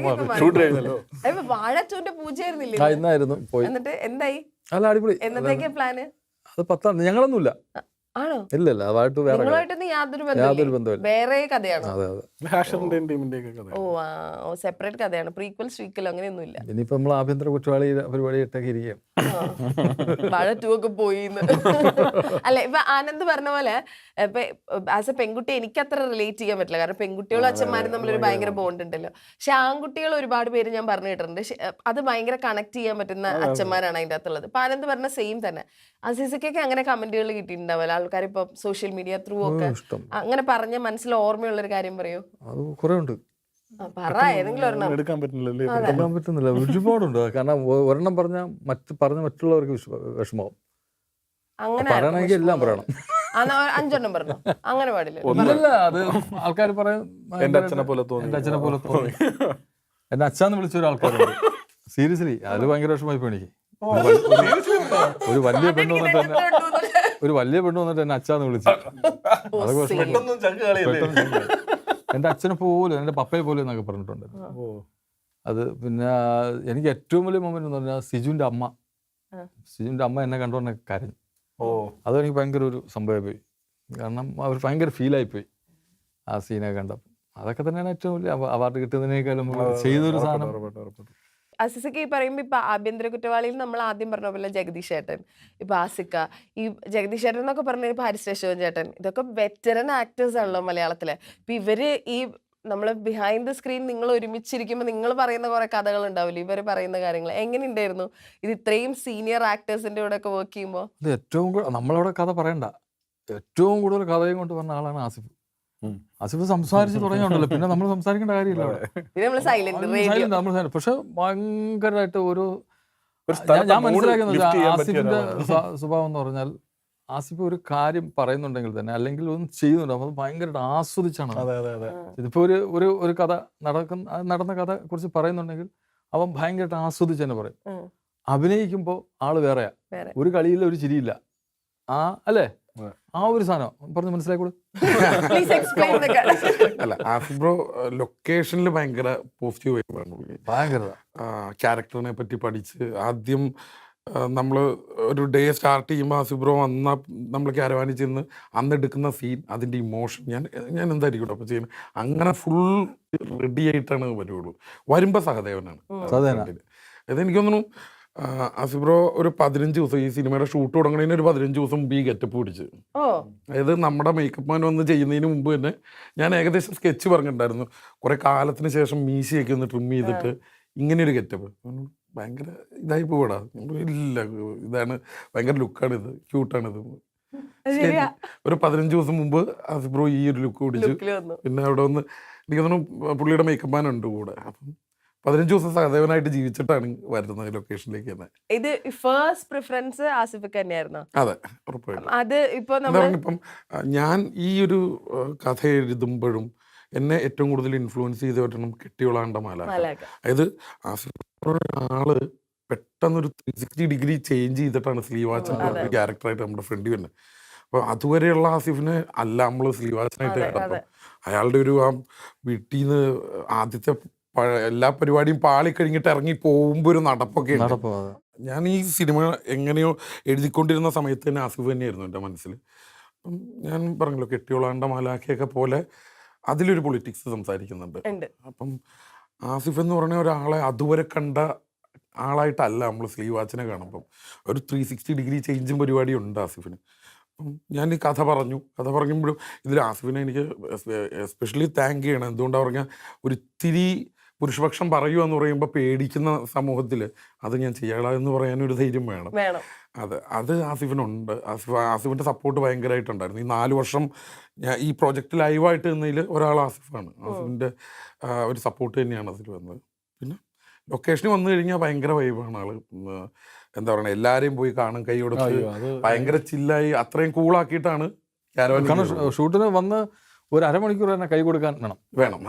വാഴച്ചോന്റെ പൂജയായിരുന്നില്ലേ? ഇന്നായിരുന്നു പോയി. എന്നിട്ട് എന്തായി? അല്ല അടിപൊളി. എന്നത്തേക്കാ പ്ലാന്? അത് 10 ഞങ്ങളൊന്നുമില്ല, ആണോ? ഇല്ലല്ല അതുമായിട്ട് വേറെ കഥ. നിങ്ങളുമായിട്ടൊന്നും യാതൊരു യാതൊരു ബന്ധമില്ല, ബന്ധമില്ല. വേറെ കഥയാണോ? അതെ അതെ. ഹാഷറിന്റെയും ടീമിന്റെയും ഒക്കെ കഥ. ഓ സെപ്പറേറ്റ് കഥയാണ്, പ്രീക്വൽ സ്വീക്കൽ അങ്ങനെയൊന്നുമില്ല. ഇനിയിപ്പോൾ നമ്മൾ ആഭ്യന്തര കുറ്റവാളി പരിപാടിയിട്ടൊക്കെ ഇരിക്കുകയാണ്. വാഴ 2 ഒക്കെ പോയി അല്ല, ഇപ്പൊ ആനന്ദ് പറഞ്ഞ പോലെ ഇപ്പൊ ആസ് എ പെൺകുട്ടി എനിക്ക് അത്ര റിലേറ്റ് ചെയ്യാൻ പറ്റില്ല, കാരണം പെൺകുട്ടികളും അച്ഛന്മാരും തമ്മിലൊരു ഭയങ്കര ബോണ്ട് ഉണ്ടല്ലോ. പക്ഷെ ആൺകുട്ടികൾ ഒരുപാട് പേര് ഞാൻ പറഞ്ഞു കേട്ടിട്ടുണ്ട്, അത് ഭയങ്കര കണക്ട് ചെയ്യാൻ പറ്റുന്ന അച്ഛന്മാരാണ് അതിൻ്റെ അകത്തുള്ളത്. ഇപ്പൊ ആനന്ദ് പറഞ്ഞ സെയിം തന്നെ. അസീസക്കൊക്കെ അങ്ങനെ കമന്റുകൾ കിട്ടിയിട്ടുണ്ടാവില്ല, ആൾക്കാർ ഇപ്പൊ സോഷ്യൽ മീഡിയ ത്രൂ ഒക്കെ ഇഷ്ടം അങ്ങനെ പറഞ്ഞ മനസ്സിൽ ഓർമ്മയുള്ള ഒരു കാര്യം പറയൂ. അത് കുറേ ഉണ്ട്. പറ ഏതെങ്കിലും ഒരെണ്ണം. എടുക്കാൻ പറ്റില്ലല്ലേ? പറയാൻ പറ്റുന്നില്ല, ഒരുപാടുണ്ട്. കാരണം ഒരെണ്ണം പറഞ്ഞാൽ മറ്റുള്ളവർക്ക് വിഷമാവും. അങ്ങനെ പറയണമെങ്കിൽ എല്ലാം പറയണം. 5 പറഞ്ഞോ, അങ്ങനെ പാടില്ല. ഇല്ലല്ല, അത് ആൾക്കാർ പറയും എന്റെ അച്ഛനെ പോലെ തോന്നി. എന്റെ അച്ഛനെ പോലെ തോന്നി, എന്നെ അച്ഛാന്ന് വിളിച്ച ഒരാൾക്കാരുണ്ട്. സീരിയസ്ലി അതിൽ ഭയങ്കര വിഷമായി പോയി എനിക്ക്. ഒരു വലിയ പെണ്ണ് വന്നിട്ട് എന്നെ അച്ഛാന്ന് വിളിച്ചു. അതൊക്കെ വിഷമം. എന്റെ അച്ഛനെ പോലും എന്റെ പപ്പയെ പോലും എന്നൊക്കെ പറഞ്ഞിട്ടുണ്ട്. അത് പിന്നെ എനിക്ക് ഏറ്റവും വലിയ മൊമെന്റ് എന്ന് പറഞ്ഞാൽ സിജുവിന്റെ അമ്മ എന്നെ കണ്ടുകൊണ്ട് കരഞ്ഞു. അതെനിക്ക് ഭയങ്കര ഒരു സംഭവമായി പോയി. കാരണം അവർ ഭയങ്കര ഫീലായിപ്പോയി ആ സീനൊക്കെ കണ്ടപ്പോൾ. അതൊക്കെ തന്നെയാണ് ഏറ്റവും വലിയ അവാർഡ് കിട്ടുന്നതിനേക്കാളും ചെയ്തൊരു സാധനം. അസിസക്ക് ഈ പറയുമ്പോൾ ഇപ്പൊ ആഭ്യന്തര കുറ്റവാളിയിൽ നമ്മൾ ആദ്യം പറഞ്ഞ പോലെ ജഗദീഷ് ചേട്ടൻ, ഇപ്പൊ ആസിക്ക, ഈ ജഗദീഷ് ചേട്ടൻ എന്നൊക്കെ പറഞ്ഞ ഇപ്പൊ ഹരിശ്രീ അശോകൻ ചേട്ടൻ, ഇതൊക്കെ വെറ്ററൻ ആക്ടേഴ്സ് ആണല്ലോ മലയാളത്തിലെ. ഇപ്പൊ ഇവര് ഈ നമ്മള് ബിഹൈൻഡ് ദ സ്ക്രീൻ നിങ്ങൾ ഒരുമിച്ചിരിക്കുമ്പോൾ നിങ്ങൾ പറയുന്ന കുറെ കഥകൾ ഉണ്ടാവില്ലേ, ഇവര് പറയുന്ന കാര്യങ്ങൾ എങ്ങനെ ഉണ്ടായിരുന്നു? ഇത് ഇത്രയും സീനിയർ ആക്ടേഴ്സിന്റെ കൂടെ ഒക്കെ വർക്ക് ചെയ്യുമ്പോൾ അത് ഏറ്റവും നമ്മളവിടെ കഥ പറയണ്ട, ഏറ്റവും കൂടുതൽ കഥയും കൊണ്ട് വന്ന ആളാണ് ആസിഫ്. ആസിഫ് സംസാരിച്ച് തുടങ്ങിയുണ്ടല്ലോ, പിന്നെ നമ്മൾ സംസാരിക്കേണ്ട കാര്യമില്ല. പക്ഷെ ഭയങ്കരമായിട്ട് ഞാൻ മനസ്സിലാക്കുന്നത് ആസിഫിന്റെ സ്വഭാവം എന്ന് പറഞ്ഞാൽ, ആസിഫ് ഒരു കാര്യം പറയുന്നുണ്ടെങ്കിൽ തന്നെ അല്ലെങ്കിൽ ഒന്നും ചെയ്യുന്നുണ്ട്, അത് ഭയങ്കരമായിട്ട് ആസ്വദിച്ചാണ്. ഇതിപ്പോ ഒരു കഥ നടന്ന കഥ കുറിച്ച് പറയുന്നുണ്ടെങ്കിൽ അവൻ ഭയങ്കരമായിട്ട് ആസ്വദിച്ച് തന്നെ പറയും. അഭിനയിക്കുമ്പോൾ ആള് വേറെയാ, ഒരു കളിയില്ല, ഒരു ചിരിയില്ല. അല്ലേ, ആ ഒരു സാധനം പറഞ്ഞ് മനസ്സിലാക്കൂടെ? അല്ല, ആസിഫ് ബ്രോ ലൊക്കേഷനിൽ ഭയങ്കര പോസിറ്റീവ് വൈബാണ്. ഭയങ്കര ക്യാരക്ടറിനെ പറ്റി പഠിച്ച് ആദ്യം നമ്മൾ ഒരു ഡേ സ്റ്റാർട്ട് ചെയ്യുമ്പോൾ ആസിഫ് ബ്രോ വന്ന നമ്മൾ ക്യാരവാനിൽ ചെന്ന് അന്ന് എടുക്കുന്ന സീൻ, അതിൻ്റെ ഇമോഷൻ ഞാൻ എന്തായിരിക്കും അപ്പോൾ ചെയ്യുന്നത്, അങ്ങനെ ഫുൾ റെഡി ആയിട്ടാണ് വരുള്ളൂ. വരുമ്പോൾ സഹദേവനാണ്. അതെനിക്ക് തോന്നുന്നു ആസിഫ് ബ്രോ ഒരു 15 ദിവസം ഈ സിനിമയുടെ ഷൂട്ട് തുടങ്ങുന്നതിന് ഒരു 15 ദിവസം മുമ്പ് ഈ ഗെറ്റപ്പ് പിടിച്ച്, അതായത് നമ്മുടെ മേക്കപ്പ് മാൻ വന്ന് ചെയ്യുന്നതിന് മുമ്പ് തന്നെ ഞാൻ ഏകദേശം സ്കെച്ച് പറഞ്ഞിട്ടുണ്ടായിരുന്നു. കുറെ കാലത്തിന് ശേഷം മീശയൊക്കെ ഒന്ന് ട്രിം ചെയ്തിട്ട് ഇങ്ങനെയൊരു ഗെറ്റപ്പ് ഭയങ്കര ഇതായി പോടാ. ഇല്ല, ഇതാണ് ഭയങ്കര ലുക്കാണിത്, ക്യൂട്ടാണിത്. ഒരു 15 ദിവസം മുമ്പ് ആസിഫ് ബ്രോ ഈ ഒരു ലുക്ക് പിടിച്ചു. പിന്നെ അവിടെ വന്ന് എനിക്ക് തോന്നുന്നു പുള്ളിയുടെ മേക്കപ്പ് മാൻ ഉണ്ട് കൂടെ. അപ്പം 15 ദിവസം സഹദേവനായിട്ട് ജീവിച്ചിട്ടാണ് വരുന്നത് ലൊക്കേഷനിലേക്ക് തന്നെ. ഇത് ഫസ്റ്റ് പ്രിഫറൻസ് ആസിഫിക്ക് തന്നെയായിരുന്നു? അതെ, ഉറപ്പായിട്ടും. അത് ഇപ്പൊ ഇപ്പം ഞാൻ ഈ ഒരു കഥ എഴുതുമ്പോഴും എന്നെ ഏറ്റവും കൂടുതൽ ഇൻഫ്ലുവൻസ് ചെയ്ത് പറ്റണം കെട്ടിയോളാണ്ട മാല. അതായത് ആസിഫ് ആള് പെട്ടെന്നൊരു 360 ഡിഗ്രി ചേഞ്ച് ചെയ്തിട്ടാണ് സ്ലീവാച്ചൻ ഒരു ക്യാരക്ടറായിട്ട് നമ്മുടെ ഫ്രണ്ട് വരുന്നത്. അപ്പോൾ അതുവരെയുള്ള ആസിഫിനെ അല്ല നമ്മൾ സ്ലീവാച്ചനായിട്ട് കണ്ടപ്പോൾ അയാളുടെ ഒരു ആ വീട്ടിൽ നിന്ന് ആദ്യത്തെ എല്ലാ പരിപാടിയും പാളിക്കഴിഞ്ഞിട്ട് ഇറങ്ങി പോകുമ്പോൾ ഒരു നടപ്പൊക്കെ ഉണ്ട്. ഞാൻ ഈ സിനിമ എങ്ങനെയോ എഴുതിക്കൊണ്ടിരുന്ന സമയത്ത് തന്നെ ആസിഫ് തന്നെയായിരുന്നു എൻ്റെ മനസ്സിൽ. ഞാൻ പറഞ്ഞല്ലോ കെട്ടിയോളാണ്ട മാലാഖയൊക്കെ പോലെ അതിലൊരു പൊളിറ്റിക്സ് സംസാരിക്കുന്നുണ്ട്. അപ്പം ആസിഫ് എന്ന് പറഞ്ഞ ഒരാളെ അതുവരെ കണ്ട ആളായിട്ടല്ല നമ്മൾ സ്ലീവാച്ചിനെ കാണുമ്പം ഒരു 360 ഡിഗ്രി ചേഞ്ചും പരിപാടി ഉണ്ട് ആസിഫിന്. അപ്പം ഞാൻ ഈ കഥ പറയുമ്പോഴും ഇതിൽ ആസിഫിനെ എനിക്ക് എസ്പെഷ്യലി താങ്ക് ചെയ്യണം. എന്തുകൊണ്ടാണ് പറഞ്ഞാൽ ഒരു പുരുഷപക്ഷം പറയുക എന്ന് പറയുമ്പോൾ പേടിക്കുന്ന സമൂഹത്തിൽ അത് ഞാൻ ചെയ്യാളാ എന്ന് പറയാനൊരു ധൈര്യം വേണം. അത് ആസിഫിനുണ്ട്. ആസിഫിൻ്റെ സപ്പോർട്ട് ഭയങ്കരമായിട്ടുണ്ടായിരുന്നു. ഈ 4 വർഷം ഞാൻ ഈ പ്രോജക്റ്റ് ലൈവായിട്ട് നിന്നതിൽ ഒരാൾ ആസിഫാണ്. ആസിഫിൻ്റെ ഒരു സപ്പോർട്ട് തന്നെയാണ് അതിൽ വന്നത്. പിന്നെ ലൊക്കേഷനിൽ വന്നു കഴിഞ്ഞാൽ ഭയങ്കര വൈബാണ് ആള്. എന്താ പറയുക, എല്ലാവരെയും പോയി കാണും, കൈ കൊടുത്ത് ഭയങ്കര ചില്ലായി അത്രയും കൂളാക്കിയിട്ടാണ് ഷൂട്ടിന് വന്ന് ഒരു അരമണിക്കൂർ തന്നെ കൈ കൊടുക്കാൻ വേണം. കാരണം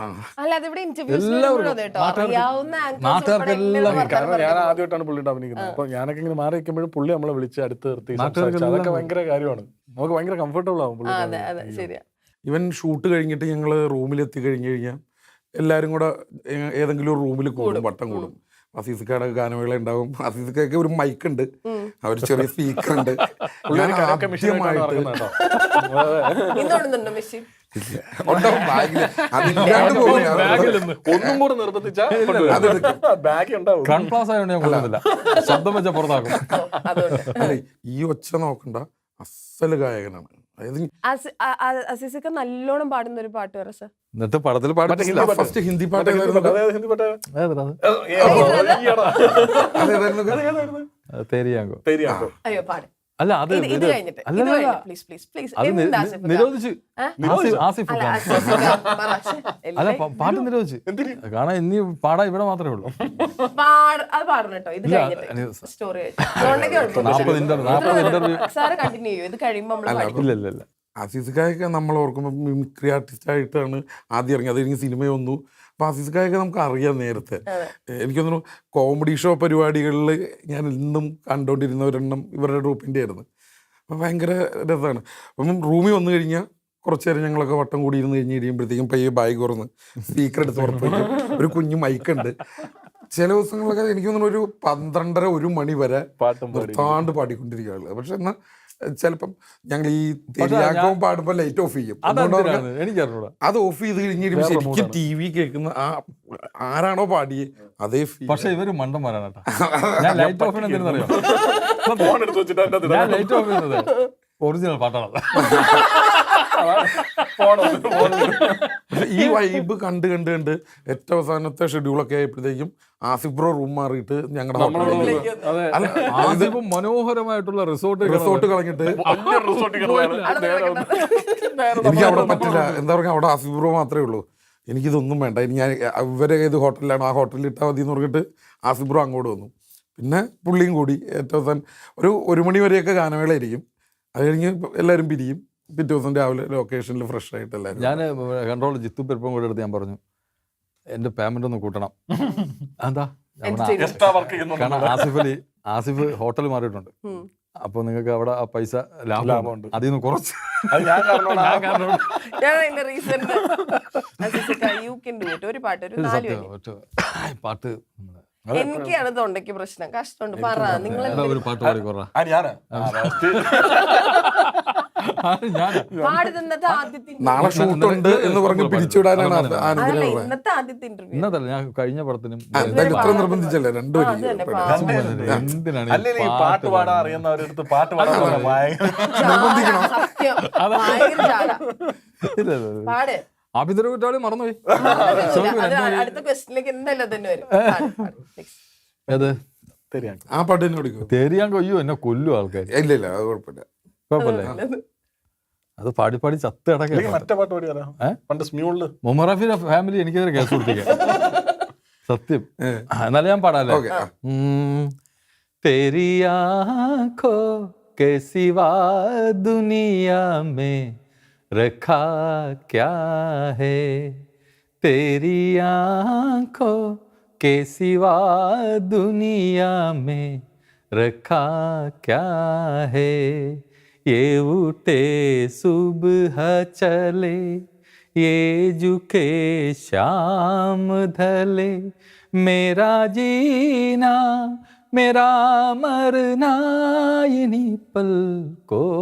ഞാൻ ആദ്യമായിട്ടാണ് പുള്ളിയുടെ അഭിനയിക്കുന്നത്. അപ്പൊ ഞാനൊക്കെ ഇങ്ങനെ മാറി നിൽക്കുമ്പോഴും പുള്ളി നമ്മളെ വിളിച്ച് അടുത്ത് നിർത്തി അതൊക്കെ ഭയങ്കര കാര്യമാണ്. നമുക്ക് ഭയങ്കര കംഫർട്ടബിൾ ആവും. ഇവൻ ഷൂട്ട് കഴിഞ്ഞിട്ട് ഞങ്ങൾ റൂമിലെത്തി കഴിഞ്ഞ് കഴിഞ്ഞാൽ എല്ലാവരും കൂടെ ഏതെങ്കിലും ഒരു റൂമിൽ കൂടും, വട്ടം കൂടും. അസീസിക്കയുടെ ഗാനമേള ഉണ്ടാവും. അസീസിക്കൊക്കെ ഒരു മൈക്ക് ഉണ്ട്, അവർ ചെറിയ സ്പീക്കർ ഉണ്ട്. ഞാൻ ആദ്യമായിട്ട് ഇന്നുണ്ടോ മെഷീൻ? ഉണ്ടാവും ബാഗില്, അതില്ലാണ്ട് പോകില്ല. ഒന്നും കൂടെ നിർബന്ധിച്ചാൽ ബാഗ് ഉണ്ടാവും. ക്രൗൺ പ്ലാസ് ആയതുകൊണ്ട് ഞാൻ കൊള്ളുന്നില്ല, ശബ്ദം വെച്ച പുറത്താക്കും. അതുകൊണ്ട് അല്ലെ ഈ ഒച്ച നോക്കണ്ട, അസല് ഗായകനാണ്. അതായത് അസീസിക്ക നല്ലോണം പാടുന്ന ഒരു പാട്ട് പറ സർ. എന്നിട്ട് പടത്തിൽ പാടില്ല. ഫസ്റ്റ് ഹിന്ദി പാട്ട് ഹിന്ദി പാട്ട് തേരിയാങ്കോ. ശരിയാക്കോ. അയ്യോ പാട്. അല്ല അത് ഇത് ഇത് കഴിഞ്ഞിട്ട് അല്ലല്ല, പ്ലീസ് പ്ലീസ് പ്ലീസ്. അത് നിരോധിച്ച് ആസിഫ് ഖാൻ. അല്ല പാട്ട് നിരോധിച്ച് കാണാൻ ഇനി പാടാ ഇവിടെ മാത്രമേ ഉള്ളൂ. അത് പാടണം കേട്ടോ. ഇത് കഴിഞ്ഞിട്ട് സ്റ്റോറി 40 ഇന്റർവ്യൂ സാറ് കണ്ടിന്യൂ ചെയ്യും. ഇത് കഴിയുമ്പോ നമ്മള് ഇല്ല ഇല്ല ഇല്ല. അസീസിക്കായൊക്കെ നമ്മൾ ഓർക്കുമ്പോൾ മിമിക്രി ആർട്ടിസ്റ്റ് ആയിട്ടാണ് ആദ്യം ഇറങ്ങിയത്. അത് എനിക്ക് സിനിമ വന്നു. അപ്പോൾ അസീസിക്കായൊക്കെ നമുക്ക് അറിയാം നേരത്തെ. എനിക്ക് തോന്നുന്നു കോമഡി ഷോ പരിപാടികളിൽ ഞാൻ ഇന്നും കണ്ടുകൊണ്ടിരുന്ന ഒരെണ്ണം ഇവരുടെ ട്രൂപ്പിൻ്റെ ആയിരുന്നു. അപ്പോൾ ഭയങ്കര രസമാണ്. അപ്പം റൂമിൽ വന്നു കഴിഞ്ഞാൽ കുറച്ച് നേരം ഞങ്ങളൊക്കെ വട്ടം കൂടി ഇരുന്ന് കഴിയുമ്പോഴത്തേക്കും പയ്യെ ബാഗ് തുറന്ന് സ്പീക്കർ എടുത്ത് പുറത്ത് വയ്ക്കും. ഒരു കുഞ്ഞു മൈക്കുണ്ട്. ചില ദിവസങ്ങളൊക്കെ എനിക്ക് തോന്നുന്നു ഒരു 12:30-1 മണി വരെ നിർത്താണ്ട് പാടിക്കൊണ്ടിരിക്കുകയുള്ളു. പക്ഷെ എന്നാൽ ചിലപ്പം ഞങ്ങൾ ഈ തെരിയാക്കവും പാടുമ്പോൾ ലൈറ്റ് ഓഫ് ചെയ്യും. എനിക്കറിഞ്ഞൂടാ. അത് ഓഫ് ചെയ്ത് കഴിഞ്ഞിട്ട് ശരിക്കും ടി വി കേൾക്കുന്ന ആരാണോ പാടിയേ അതേ ഫീൽ. പക്ഷെ ഇവര് മണ്ടന്മാരാണ് കേട്ടോ. ഞാൻ ലൈറ്റ് ഓഫ് ചെയ്യുന്നറിയോ? ഞാൻ ലൈറ്റ് ഓഫ് ചെയ്യുന്നത് ഒറിജിനൽ പാട്ടാണ്. ഈ വൈബ് കണ്ട് കണ്ട് കണ്ട് ഏറ്റവും അവസാനത്തെ ഷെഡ്യൂളൊക്കെ ആയപ്പോഴത്തേക്കും ആസിഫ് ബ്രോ റൂം മാറിയിട്ട് ഞങ്ങളുടെ മനോഹരമായിട്ടുള്ള റിസോർട്ട് കളഞ്ഞിട്ട് എനിക്ക് അവിടെ പറ്റില്ല. എന്താ പറയുക, അവിടെ ആസിഫ് ബ്രോ മാത്രമേ ഉള്ളൂ. എനിക്കിതൊന്നും വേണ്ട. ഇനി ഞാൻ ഇവരെ ഏത് ഹോട്ടലിലാണോ ആ ഹോട്ടലിൽ ഇട്ടാൽ മതി എന്ന് പറഞ്ഞിട്ട് ആസിഫ് ബ്രോ അങ്ങോട്ട് വന്നു. പിന്നെ പുള്ളിയും കൂടി ഏറ്റവും അവസാനം 1 മണി വരെയൊക്കെ ഗാനമേളയായിരിക്കും. അത് കഴിഞ്ഞ് എല്ലാവരും പിരിയും. പിറ്റേ ദിവസം രാവിലെ ലൊക്കേഷനിൽ ഫ്രഷ് ആയിട്ട് എല്ലാവരും. ഞാൻ കൺട്രോൾ ജിത്തു പെരുപ്പം കൂടെ എടുത്ത് ഞാൻ പറഞ്ഞു എൻ്റെ പേയ്മെന്റ് ഒന്ന് കൂട്ടണം. എന്താ കാരണം ആസിഫ് ഹോട്ടൽ മാറിയിട്ടുണ്ട്. അപ്പൊ നിങ്ങൾക്ക് അവിടെ ആ പൈസ ലാഭമുണ്ട്, അതിൽ നിന്ന് കുറച്ച് പാട്ട് എനിക്കാണ് തൊണ്ടയ്ക്ക് പ്രശ്നം. കഷ്ടമുണ്ട്. പറ നിങ്ങൾ ഒരു പാട്ട് പാടി കുറ. നാളെ ഷൂട്ടുണ്ട് എന്ന് പറഞ്ഞ് പിരിച്ചുവിടാനാണ് ഇന്നത്തെ ആദ്യത്തെ ഇന്റർവ്യൂ. ഇന്നതല്ല, ഞാൻ കഴിഞ്ഞ പടത്തിനും ഇത്ര നിർബന്ധിച്ചല്ലേ രണ്ടുപേരും. എന്തിനാണ് പാട്ട് പാടാൻ അറിയുന്നവരെടുത്ത് പാട്ട് പാടാൻ പാട്. ആഭ്യന്തര കുറ്റാളി മറന്നുപോയി. അടുത്ത ക്വസ്റ്റിലേക്ക് എന്തായാലും തന്നെ വരും. ഏത് ആ പാട്ട് തന്നെ പഠിക്കും. തേരിയാൻ കൊയ്യോ എന്നെ കൊല്ലും ആൾക്കാർ. ഇല്ല ഇല്ല, അത് കുഴപ്പമില്ല. കുഴപ്പമില്ല. അത് പാടി പാടി ചത്ത് കിടക്കുക. മറ്റേ പാട്ട് പാടിയാലോ? പണ്ട് സ്മ്യൂളില് മൊമറാഫിയുടെ ഫാമിലി എനിക്കെതിരെ കേസ് കൊടുത്തിരിക്കുക. സത്യം. എന്നാലും ഞാൻ പാടാല്ലേ. तेरी आँखों के सिवा दुनिया में रखा क्या है, तेरी आँखों के सिवा दुनिया में रखा क्या है, ये उठे सुबह चले ये झुके शाम ढले, मेरा जीना मेरा मरना इन्हीं पलकों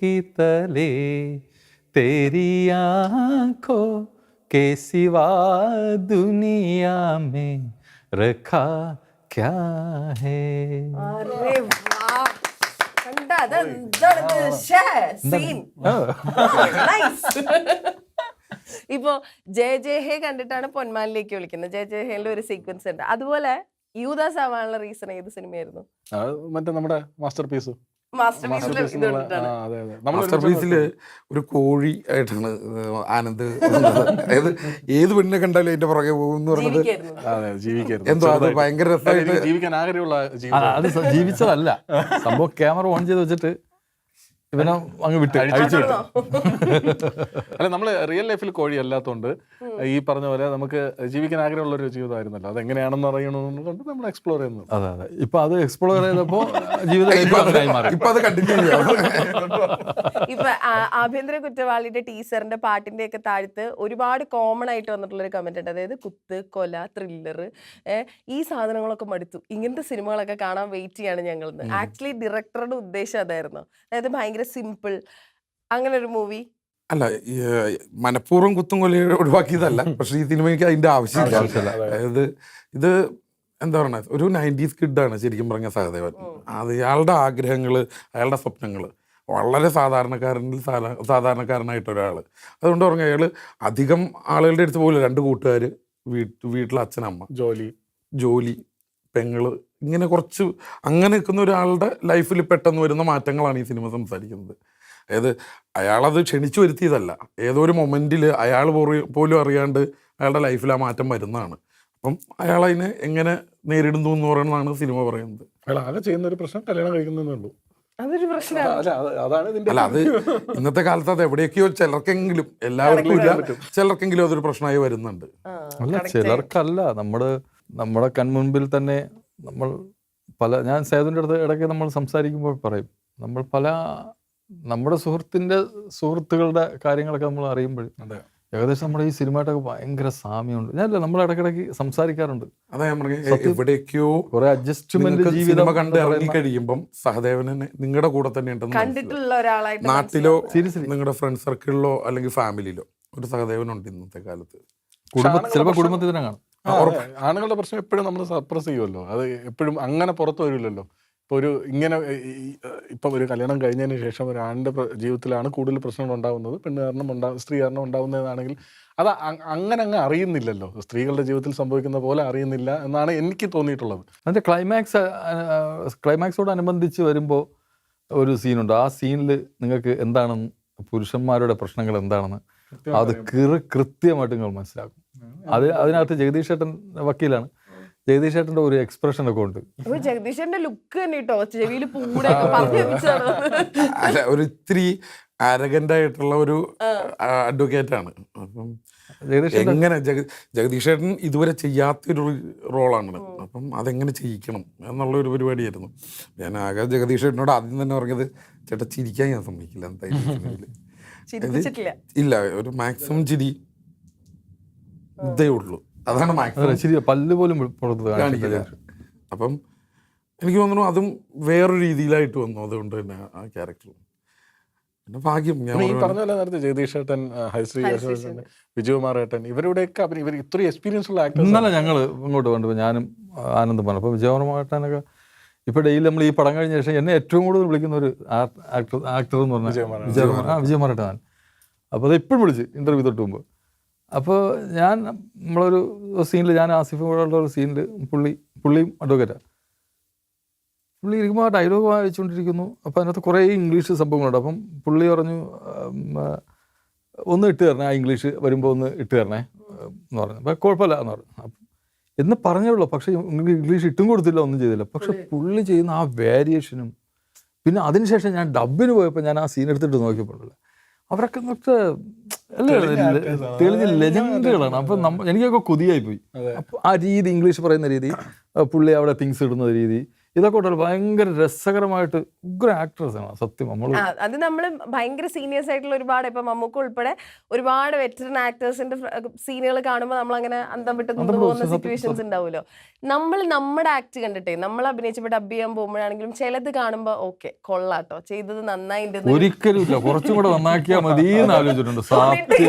की तले, तेरी आँखों के सिवा दुनिया में रखा क्या है. अरे वाह, കണ്ടാ അതെന്താണ് സീൻ. ഇപ്പൊ ജയ ജയ ഹേ കണ്ടിട്ടാണ് പൊന്മാലിലേക്ക് വിളിക്കുന്നത്. ജയ ജയ ഹേയിലെ ഒരു സീക്വൻസ് ഉണ്ട്. അതുപോലെ യൂദാസ് ആവാനുള്ള റീസൺ ഏത് സിനിമയായിരുന്നു? മറ്റേ നമ്മുടെ മാസ്റ്റർ പീസ്. മാസ്റ്റർ പീസില് ഒരു കോഴി ആയിട്ടാണ് ആനന്ദ്. അതായത് ഏത് പെണ്ണിനെ കണ്ടാലും അതിന്റെ പുറകെ പോകും എന്ന് പറഞ്ഞത് എന്തോ അത് ഭയങ്കര രസമായിട്ട് ജീവിക്കാൻ ആഗ്രഹമുള്ള അത് ജീവിച്ചതല്ല സംഭവം. ക്യാമറ ഓൺ ചെയ്ത് വെച്ചിട്ട് ഇവനെ അങ്ങ് വിട്ട് അഴിച്ചു വിട്ടു. അല്ല നമ്മൾ റിയൽ ലൈഫിൽ കോഴി അല്ലാത്തതുകൊണ്ട് ഈ പറഞ്ഞ പോലെ നമുക്ക് ജീവിക്കാൻ ആഗ്രഹമുള്ള ഒരു ജീവിതമായിരുന്നല്ലോ, അതെങ്ങനെയാണെന്ന് അറിയണമെന്നുകൊണ്ട് നമ്മൾ എക്സ്പ്ലോർ ചെയ്യുന്നത്. അതെ അതെ. ഇപ്പൊ അത് എക്സ്പ്ലോർ ചെയ്തപ്പോ ജീവിതം മാറി. ഇപ്പൊ അത് കണ്ടിന്യൂ ചെയ്യാം. ഇപ്പൊ ആഭ്യന്തര കുറ്റവാളിയുടെ ടീസറിന്റെ പാട്ടിന്റെ ഒക്കെ താഴത്ത് ഒരുപാട് കോമൺ ആയിട്ട് വന്നിട്ടുള്ള ഒരു കമന്റ് ഉണ്ട്. അതായത് കുത്ത്, കൊല, ത്രില്ലർ, ഈ സാധനങ്ങളൊക്കെ മടുത്തു, ഇങ്ങനത്തെ സിനിമകളൊക്കെ കാണാൻ വെയിറ്റ് ചെയ്യാണ് ഞങ്ങൾ. ആക്ച്വലി ഡയറക്ടറുടെ ഉദ്ദേശം അതായിരുന്നു. അതായത് ഭയങ്കര സിമ്പിൾ അങ്ങനെ ഒരു മൂവി അല്ല, മനഃപൂർവ്വം കുത്തും കൊലയും ഒഴിവാക്കിയതല്ല, പക്ഷെ ഈ സിനിമയ്ക്ക് അതിന്റെ ആവശ്യമില്ല. അതായത് ഇത് എന്താ പറയുക, ഒരു 90s കിഡാണ് ശരിക്കും പറഞ്ഞ സഹദേവൻ. അത് അയാളുടെ ആഗ്രഹങ്ങൾ, അയാളുടെ സ്വപ്നങ്ങൾ, വളരെ സാധാരണക്കാരനായിട്ട് ഒരാൾ. അതുകൊണ്ട് പറഞ്ഞാൽ അയാൾ അധികം ആളുകളുടെ അടുത്ത് പോലും 2 കൂട്ടുകാർ, വീട്ടിലെ അച്ഛനമ്മ, ജോലി, പെങ്ങള്, ഇങ്ങനെ കുറച്ച് അങ്ങനെ നിൽക്കുന്ന ഒരാളുടെ ലൈഫിൽ പെട്ടെന്ന് വരുന്ന മാറ്റങ്ങളാണ് ഈ സിനിമ സംസാരിക്കുന്നത്. അതായത് അയാളത് ക്ഷണിച്ചു വരുത്തിയതല്ല, ഏതോ ഒരു മൊമെന്റിൽ അയാൾ പോലും അറിയാണ്ട് അയാളുടെ ലൈഫിൽ ആ മാറ്റം വരുന്നതാണ്. അപ്പം അയാൾ അതിനെ എങ്ങനെ നേരിടുന്നു എന്ന് പറയുന്നതാണ് സിനിമ പറയുന്നത്. അയാൾ ആകെ ചെയ്യുന്ന ഒരു പ്രശ്നം കല്യാണം കഴിക്കുന്നതേ ഉള്ളൂ. അതൊരു പ്രശ്നമാണ്. അതാണ് ഇതിന്റെ അല്ല, അത് ഇന്നത്തെ കാലത്ത് അത് എവിടെയൊക്കെയോ ചിലർക്കെങ്കിലും, എല്ലാവർക്കും ഇല്ല, ചിലർക്കെങ്കിലും അതൊരു പ്രശ്നമായി വരുന്നുണ്ട്. അല്ല, ചിലർക്കല്ല. നമ്മുടെ കൺമുൻപിൽ തന്നെ നമ്മൾ ഞാൻ സേതുവിൻ്റെ അടുത്ത് ഇടയ്ക്ക് നമ്മൾ സംസാരിക്കുമ്പോൾ പറയും, നമ്മൾ നമ്മുടെ സുഹൃത്തുക്കളുടെ കാര്യങ്ങളൊക്കെ നമ്മൾ അറിയുമ്പോൾ ഏകദേശം നമ്മുടെ ഈ സിനിമയായിട്ടൊക്കെ ഭയങ്കര സാമ്യമുണ്ട്. ഞാനല്ല, നമ്മൾ ഇടയ്ക്കിടയ്ക്ക് സംസാരിക്കാറുണ്ട്. അതാ ഞാൻ പറഞ്ഞത്, എവിടേക്കോ കുറെ അഡ്ജസ്റ്റ്മെന്റ് ജീവിതം കണ്ട് ഇറങ്ങി കഴിയുമ്പോൾ സഹദേവനെ നിങ്ങളുടെ കൂടെ തന്നെ കണ്ടിട്ടുള്ള ഒരാളായിട്ട് നാട്ടിലോ നിങ്ങളുടെ ഫ്രണ്ട് സർക്കിളിലോ അല്ലെങ്കിൽ ഫാമിലിയിലോ ഒരു സഹദേവനുണ്ട് ഇന്നത്തെ കാലത്ത്. ചിലപ്പോൾ കുടുംബത്തിൽ തന്നെ കാണും. ആണുങ്ങളുടെ പ്രശ്നം എപ്പോഴും നമ്മൾ സപ്രസ് ചെയ്യുമല്ലോ, അത് എപ്പോഴും അങ്ങനെ പുറത്തു വരില്ലല്ലോ. ഇപ്പോൾ ഇപ്പം ഒരു കല്യാണം കഴിഞ്ഞതിന് ശേഷം ഒരാണിൻ്റെ ജീവിതത്തിലാണ് കൂടുതൽ പ്രശ്നങ്ങൾ ഉണ്ടാകുന്നത്, സ്ത്രീ കാരണം ഉണ്ടാകുന്നതാണെങ്കിൽ അത് അങ്ങനെ അങ്ങ് അറിയുന്നില്ലല്ലോ, സ്ത്രീകളുടെ ജീവിതത്തിൽ സംഭവിക്കുന്ന പോലെ അറിയുന്നില്ല എന്നാണ് എനിക്ക് തോന്നിയിട്ടുള്ളത്. അതിൻ്റെ ക്ലൈമാക്സോടനുബന്ധിച്ച് വരുമ്പോൾ ഒരു സീനുണ്ട്. ആ സീനിൽ നിങ്ങൾക്ക് എന്താണെന്ന്, പുരുഷന്മാരുടെ പ്രശ്നങ്ങൾ എന്താണെന്ന് അത് കൃത്യമായിട്ട് നിങ്ങൾ മനസ്സിലാക്കും. അതിനകത്ത് ജഗദീഷ് ചേട്ടൻ വക്കീലാണ്. ജഗദീഷ് ചേട്ടൻ്റെ ഒരു എക്സ്പ്രഷൻ ഒക്കെ ഉണ്ട്. ജഗദീഷ് ചേട്ടന്റെ ലുക്ക് തന്നെ കേട്ടോ, ചെവിയിൽ അല്ല, ഒരു ഇത്തിരി ആരഗന്റ് ആയിട്ടുള്ള ഒരു അഡ്വക്കേറ്റ് ആണ്. അപ്പം എങ്ങനെ ജഗദീഷ് ചേട്ടൻ ഇതുവരെ ചെയ്യാത്തൊരു റോളാണ്. അപ്പം അതെങ്ങനെ ചെയ്യിക്കണം എന്നുള്ള ഒരു പരിപാടിയായിരുന്നു. ഞാൻ ആകെ ജഗദീഷ് ചേട്ടനോട് ആദ്യം തന്നെ പറഞ്ഞത്, ചേട്ടാ ചിരിക്കാൻ ഞാൻ സമ്മതിക്കില്ല എന്തായാലും. ഇല്ല, ഒരു മാക്സിമം ചിരി ഇതേ ഉള്ളൂ, അതാണ് മാക്സിമം. പല്ല് പോലും കാണിക്കില്ല. അപ്പം എനിക്ക് തോന്നുന്നു അതും വേറൊരു രീതിയിലായിട്ട് വന്നു. അതുകൊണ്ട് തന്നെ ആ ക്യാരക്ടർ പിന്നെ ഭാഗ്യം. ഞാൻ ഈ പറഞ്ഞ പോലെ നേരത്തെ ജഗദീഷ് ഏട്ടൻ, ഹരിശ്രീ, വിജയകുമാർ ഏട്ടൻ, ഇവരുടെയൊക്കെ ഇവർ ഇത്രയും എക്സ്പീരിയൻസ് ഉള്ള ആക്ടേഴ്സ്. ഇന്നലെ ഞങ്ങൾ ഇങ്ങോട്ട് കൊണ്ടുപോയി, ഞാനും ആനന്ദം പറഞ്ഞു. അപ്പോൾ വിജയകുമാർ ഏട്ടനൊക്കെ ഇപ്പോൾ ഡെയിലി നമ്മൾ ഈ പടം കഴിഞ്ഞ ശേഷം എന്നെ ഏറ്റവും കൂടുതൽ വിളിക്കുന്ന ഒരു ആക്ടർ എന്ന് പറഞ്ഞാൽ വിജയകുമാർ ഏട്ടനാണ്. അപ്പോൾ അത് എപ്പോഴും വിളിച്ച് ഇന്റർവ്യൂ തൊട്ട് മുമ്പ്. അപ്പോൾ നമ്മളൊരു സീനിൽ, ഞാൻ ആസിഫും കൂടെ ഉള്ള ഒരു സീനിൽ, പുള്ളിയും അഡ്വക്കേറ്റാണ്. പുള്ളി ഇരിക്കുമ്പോൾ ആ ഡയലോഗ് വായിച്ചുകൊണ്ടിരിക്കുന്നു. അപ്പോൾ അതിനകത്ത് കുറേ ഇംഗ്ലീഷ് സംഭവങ്ങളുണ്ട്. അപ്പം പുള്ളി പറഞ്ഞു, ഒന്ന് ഇട്ട് തരണേ, ആ ഇംഗ്ലീഷ് വരുമ്പോൾ ഒന്ന് ഇട്ട് തരണേ എന്ന് പറഞ്ഞു. അപ്പോൾ കുഴപ്പമില്ല എന്ന് പറഞ്ഞു. അപ്പം എന്ന് പറഞ്ഞേ ഉള്ളൂ, പക്ഷേ ഇംഗ്ലീഷ് ഇട്ടും കൊടുത്തില്ല, ഒന്നും ചെയ്തില്ല. പക്ഷെ പുള്ളി ചെയ്യുന്ന ആ വേരിയേഷനും, പിന്നെ അതിനുശേഷം ഞാൻ ഡബിന് പോയപ്പോൾ ഞാൻ ആ സീൻ എടുത്തിട്ട് നോക്കിയപ്പോഴല്ലേ, അവരൊക്കെ തെളിഞ്ഞ ലെജൻഡുകളാണ്. അപ്പം എനിക്കൊക്കെ കൊതിയായി പോയി. അപ്പം ആ രീതി, ഇംഗ്ലീഷ് പറയുന്ന രീതി, പുള്ളി അവിടെ തിങ്സ് ഇടുന്ന രീതി, ഇതൊക്കെ ഉണ്ടല്ലോ ഭയങ്കര രസകരമായിട്ട് ഉഗ്ര ആക്ട്രസ് ആണ് സത്യം. അത് നമ്മൾ ഭയങ്കര സീനിയേഴ്സ് ആയിട്ടുള്ള ഒരുപാട്, ഇപ്പൊ മമ്മൂക്ക ഉൾപ്പെടെ ഒരുപാട് വെറ്ററൻ ആക്ടേഴ്സിന്റെ സീനുകൾ കാണുമ്പോൾ നമ്മൾ അങ്ങനെ അന്തം വിട്ട് പോകുന്ന സിറ്റുവേഷൻസ് ഉണ്ടാവുമല്ലോ. നമ്മുടെ ആക്ട് കണ്ടിട്ടേ, നമ്മൾ അഭിനയിച്ചപ്പോൾ ഡബ് ചെയ്യാൻ പോകുമ്പോഴാണെങ്കിലും ചിലത് കാണുമ്പോൾ ഓക്കെ കൊള്ളാട്ടോ, ചെയ്തത് നന്നായിട്ട്, ഒരിക്കലും ഇല്ല കുറച്ചും കൂടെ നന്നാക്കിയാൽ മതി എന്ന് ആലോചിച്ചിട്ടുണ്ട്. സത്യം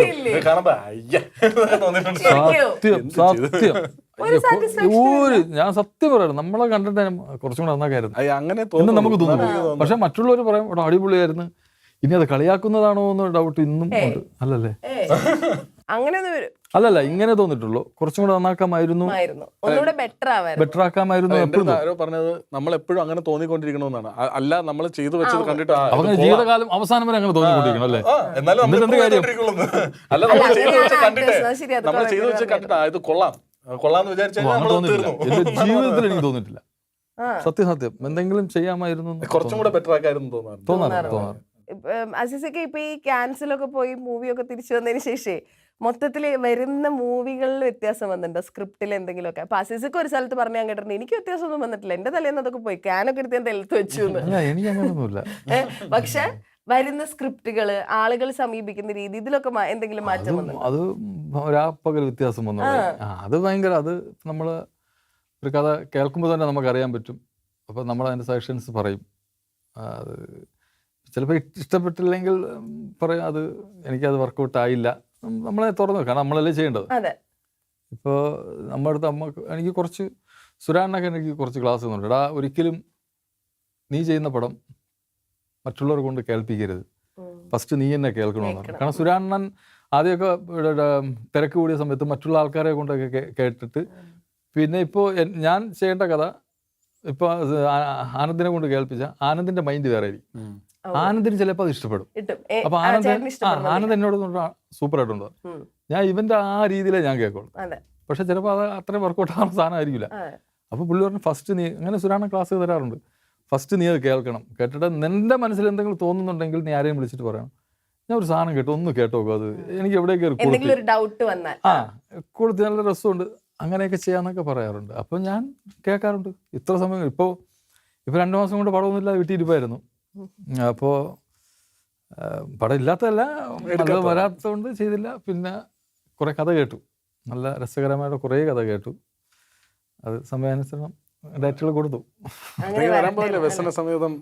ഞാൻ സത്യം പറയാം, നമ്മളെ കണ്ടിട്ട് കുറച്ചും കൂടെ നന്നാക്കായിരുന്നു എന്ന് നമുക്ക് തോന്നുന്നു. പക്ഷെ മറ്റുള്ളവർ പറയും ഇവിടെ അടിപൊളിയായിരുന്നു. ഇനി അത് കളിയാക്കുന്നതാണോ എന്ന് ഡൗട്ട് ഇന്നും ഉണ്ട്. അല്ലല്ലേ? അല്ലല്ല, ഇങ്ങനെ തോന്നിട്ടുള്ളൂ. കുറച്ചും കൂടെ നന്നാക്കാമായിരുന്നു, ബെറ്റർ ആക്കാമായിരുന്നു. പറഞ്ഞത് നമ്മൾ എപ്പോഴും അങ്ങനെ തോന്നിക്കൊണ്ടിരിക്കണമെന്നാണ്. അല്ല, നമ്മൾ ചെയ്തു വെച്ചത് കണ്ടിട്ട് അവരുടെ ജീവിതകാലം അവസാനം വരെ അങ്ങനെ തോന്നിക്കൊണ്ടിരിക്കണം അല്ലേ? അല്ല, നമ്മൾ ചെയ്തു വെച്ച് കണ്ടിട്ട് ഇത് കൊള്ളാന്ന് വിചാരിച്ചാൽ ജീവിതത്തിൽ എനിക്ക് തോന്നിട്ടില്ല. സത്യം എന്തെങ്കിലും ചെയ്യാമായിരുന്നു, കുറച്ചും കൂടെ ബെറ്റർ ആക്കായിരുന്നു തോന്നാറ്. അസീസൊക്കെ ഇപ്പൊ ഈ ക്യാൻസലൊക്കെ പോയി മൂവിയൊക്കെ തിരിച്ചു വന്നതിന് ശേഷേ മൊത്തത്തിൽ വരുന്ന മൂവികളിൽ വ്യത്യാസം വന്നിട്ടുണ്ടോ? സ്ക്രിപ്റ്റിൽ എന്തെങ്കിലുമൊക്കെ? അപ്പൊ അസീസൊക്കെ ഒരു സ്ഥലത്ത് പറഞ്ഞ് ഞാൻ കേട്ടിട്ടുണ്ട്, എനിക്ക് വ്യത്യാസമൊന്നും വന്നിട്ടില്ല, എന്റെ തലേന്ന് അതൊക്കെ പോയി ക്യാനൊക്കെ എടുത്ത് ഞാൻ തെളുത്ത് വെച്ചു എന്ന്. അല്ല, എനിക്ക് അങ്ങനെയൊന്നുമില്ല. പക്ഷെ വരുന്ന സ്ക്രിപ്റ്റുകള്, ആളുകൾ സമീപിക്കുന്ന രീതി, ഇതിലൊക്കെ എന്തെങ്കിലും മാറ്റം വന്നു? അത് ഒരാപ്പകൽ വ്യത്യാസം വന്നു. അത് ഭയങ്കര, അത് നമ്മൾ ഒരു കഥ കേൾക്കുമ്പോൾ തന്നെ നമുക്കറിയാൻ പറ്റും. അപ്പോൾ നമ്മൾ അതിൻ്റെ സജഷൻസ് പറയും. അത് ചിലപ്പോൾ ഇഷ്ടപ്പെട്ടില്ലെങ്കിൽ പറയും അത് എനിക്കത് വർക്കൗട്ട് ആയില്ല, നമ്മളെ തുറന്നു വെക്കാം, നമ്മളല്ലേ ചെയ്യേണ്ടത്. അതെ. ഇപ്പോൾ നമ്മുടെ അടുത്ത് എനിക്ക് കുറച്ച് സുരാനൊക്കെ എനിക്ക് കുറച്ച് ക്ലാസ് തന്നുണ്ട്. എടാ, ഒരിക്കലും നീ ചെയ്യുന്ന പടം മറ്റുള്ളവർ കൊണ്ട് കേൾപ്പിക്കരുത്, ഫസ്റ്റ് നീ തന്നെ കേൾക്കണമെന്ന് പറഞ്ഞു. കാരണം സുരാനൻ ആദ്യമൊക്കെ തിരക്ക് കൂടിയ സമയത്ത് മറ്റുള്ള ആൾക്കാരെ കൊണ്ടൊക്കെ കേട്ടിട്ട്, പിന്നെ ഇപ്പോൾ ഞാൻ ചെയ്യേണ്ട കഥ ഇപ്പോൾ ആനന്ദിനെ കൊണ്ട് കേൾപ്പിച്ച ആനന്ദിന്റെ മൈൻഡ് വേറെ ആയിരിക്കും. ആനന്ദിന് ചിലപ്പോൾ അത് ഇഷ്ടപ്പെടും. അപ്പൊ ആനന്ദ് എന്നോട് സൂപ്പർ ആയിട്ടുണ്ട്, ഞാൻ ഇവന്റെ ആ രീതിയിലേ ഞാൻ കേൾക്കുള്ളൂ. പക്ഷെ ചിലപ്പോൾ അത് അത്രയും വർക്കൗട്ട് ആവുന്ന സാധനം ആയിരിക്കില്ല. അപ്പൊ പുള്ളി പറഞ്ഞു ഫസ്റ്റ് നീ, അങ്ങനെ സുരാണ ക്ലാസ് തരാറുണ്ട്, ഫസ്റ്റ് നീ അത് കേൾക്കണം, കേട്ടിട്ട് നിന്റെ മനസ്സിൽ എന്തെങ്കിലും തോന്നുന്നുണ്ടെങ്കിൽ നീ ആരെയും വിളിച്ചിട്ട് പറയണം, ഞാൻ ഒരു സാധനം കേട്ടു, ഒന്ന് കേട്ടോ, അത് എനിക്ക് എവിടെ കയറി കൊടുത്ത് നല്ല രസമുണ്ട്, അങ്ങനെയൊക്കെ ചെയ്യാന്നൊക്കെ പറയാറുണ്ട്. അപ്പോൾ ഞാൻ കേൾക്കാറുണ്ട്. ഇത്ര സമയം ഇപ്പോൾ 2 മാസം കൊണ്ട് പടമൊന്നുമില്ലാതെ വീട്ടിലിരിപ്പായിരുന്നു. അപ്പോൾ പടം ഇല്ലാത്തതല്ല, വരാത്തതുകൊണ്ട് ചെയ്തില്ല. പിന്നെ കുറേ കഥ കേട്ടു, നല്ല രസകരമായിട്ട് കുറേ കഥ കേട്ടു. അത് സമയാനുസരണം ഡേറ്റുകൾ കൊടുത്തു. വരാൻ പോയല്ലേ വ്യസന സമേതം,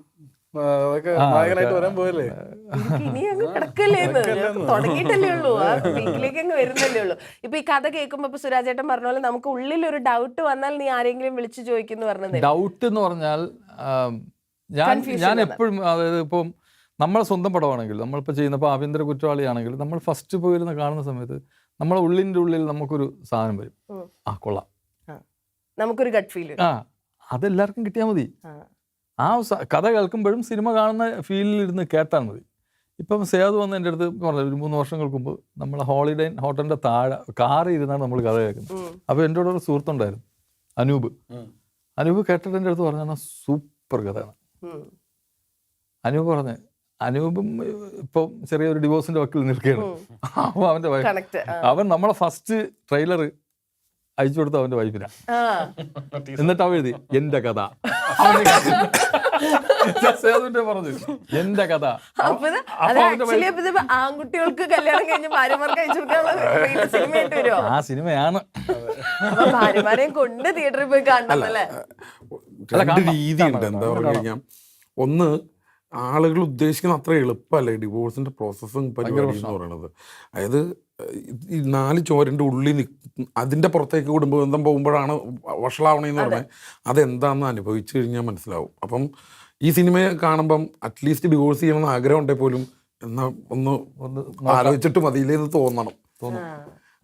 നായകനായിട്ട് വരാൻ പോയല്ലേ? ഇനി അങ്ങ് കിടക്കല്ലേ, തുടങ്ങിയിട്ടല്ലേ ഉള്ളൂ, ആ വീട്ടിലേക്ക് അങ്ങ് വരുന്നല്ലേ ഉള്ളൂ. ഇപ്പൊ ഈ കഥ കേൾക്കുമ്പോ ഇപ്പൊ സുരാജേട്ടൻ പറഞ്ഞ പോലെ നമുക്ക് ഉള്ളിൽ ഒരു ഡൗട്ട് വന്നാൽ നീ ആരെങ്കിലും വിളിച്ചു ചോദിക്കുന്നു പറഞ്ഞത്. ഡൗട്ട് എന്ന് പറഞ്ഞാൽ ഞാൻ എപ്പോഴും, അതായത് ഇപ്പം നമ്മളെ സ്വന്തം പടമാണെങ്കിൽ, നമ്മളിപ്പോൾ ചെയ്യുന്നപ്പോൾ ആഭ്യന്തര കുറ്റവാളിയാണെങ്കിൽ, നമ്മൾ ഫസ്റ്റ് പോയിരുന്ന് കാണുന്ന സമയത്ത് നമ്മളെ ഉള്ളിൻ്റെ ഉള്ളിൽ നമുക്കൊരു സാധനം വരും, ആ കൊള്ളാം, നമുക്കൊരു ഗട്ട് ഫീൽ. അതെല്ലാവർക്കും കിട്ടിയാൽ മതി. ആ കഥ കേൾക്കുമ്പോഴും സിനിമ കാണുന്ന ഫീലിൽ ഇരുന്ന് കേട്ടാൽ മതി. ഇപ്പം സേതു വന്ന് എൻ്റെ അടുത്ത് പറഞ്ഞു, ഒരു 3 വർഷങ്ങൾക്ക് മുമ്പ് നമ്മളെ ഹോളിഡേ ഹോട്ടലിൻ്റെ താഴെ കാറിൽ ഇരുന്നാണ് നമ്മൾ കഥ കേൾക്കുന്നത്. അപ്പോൾ എൻ്റെ കൂടെ ഒരു സുഹൃത്തുണ്ടായിരുന്നു, അനൂപ് കേട്ടിട്ട് എൻ്റെ അടുത്ത് പറഞ്ഞാൽ സൂപ്പർ കഥയാണ്. അനൂപ് പറഞ്ഞ്, അനൂപും ഇപ്പം ചെറിയൊരു ഡിവോഴ്സിന്റെ വക്കിൽ നിൽക്കുകയാണ്. അപ്പോൾ അവൻ നമ്മളെ ഫസ്റ്റ് ട്രെയിലർ അയച്ചു കൊടുത്ത അവന്റെ വൈഫിനാ. എന്നിട്ട് അവൻ എഴുതി എന്റെ കഥ, പറഞ്ഞു എന്റെ കഥ. ആൺകുട്ടികൾക്ക് കല്യാണം കഴിഞ്ഞ് ഭാര്യമാർക്ക് അയച്ചു കൊടുക്കാനുള്ള സിനിമയായിട്ട് വരുമോ? ആ സിനിമയാണ്. ഭാര്യമാരെയും കൊണ്ട് തിയേറ്ററിൽ പോയി കാണണല്ലേ? രീതിയുണ്ട്. എന്താ പറഞ്ഞു കഴിഞ്ഞാൽ, ഒന്ന് ആളുകൾ ഉദ്ദേശിക്കുന്ന അത്ര എളുപ്പമല്ല ഈ ഡിവോഴ്സിന്റെ പ്രോസസ്സും പരിപാടി എന്ന് പറയുന്നത്. അതായത് ഈ 4 ചുവരിൻ്റെ ഉള്ളിൽ അതിൻ്റെ പുറത്തേക്ക് കുടുംബബന്ധം പോകുമ്പോഴാണ് വഷളാവണമെന്ന് പറഞ്ഞാൽ അതെന്താണെന്ന് അനുഭവിച്ചു കഴിഞ്ഞാൽ മനസ്സിലാവും. അപ്പം ഈ സിനിമയെ കാണുമ്പം അറ്റ്ലീസ്റ്റ് ഡിവോഴ്സ് ചെയ്യണമെന്ന് ആഗ്രഹം ഉണ്ടെങ്കിൽ പോലും എന്നാൽ ഒന്ന് ആലോചിച്ചിട്ട് മതിയില്ലെന്ന് തോന്നണം.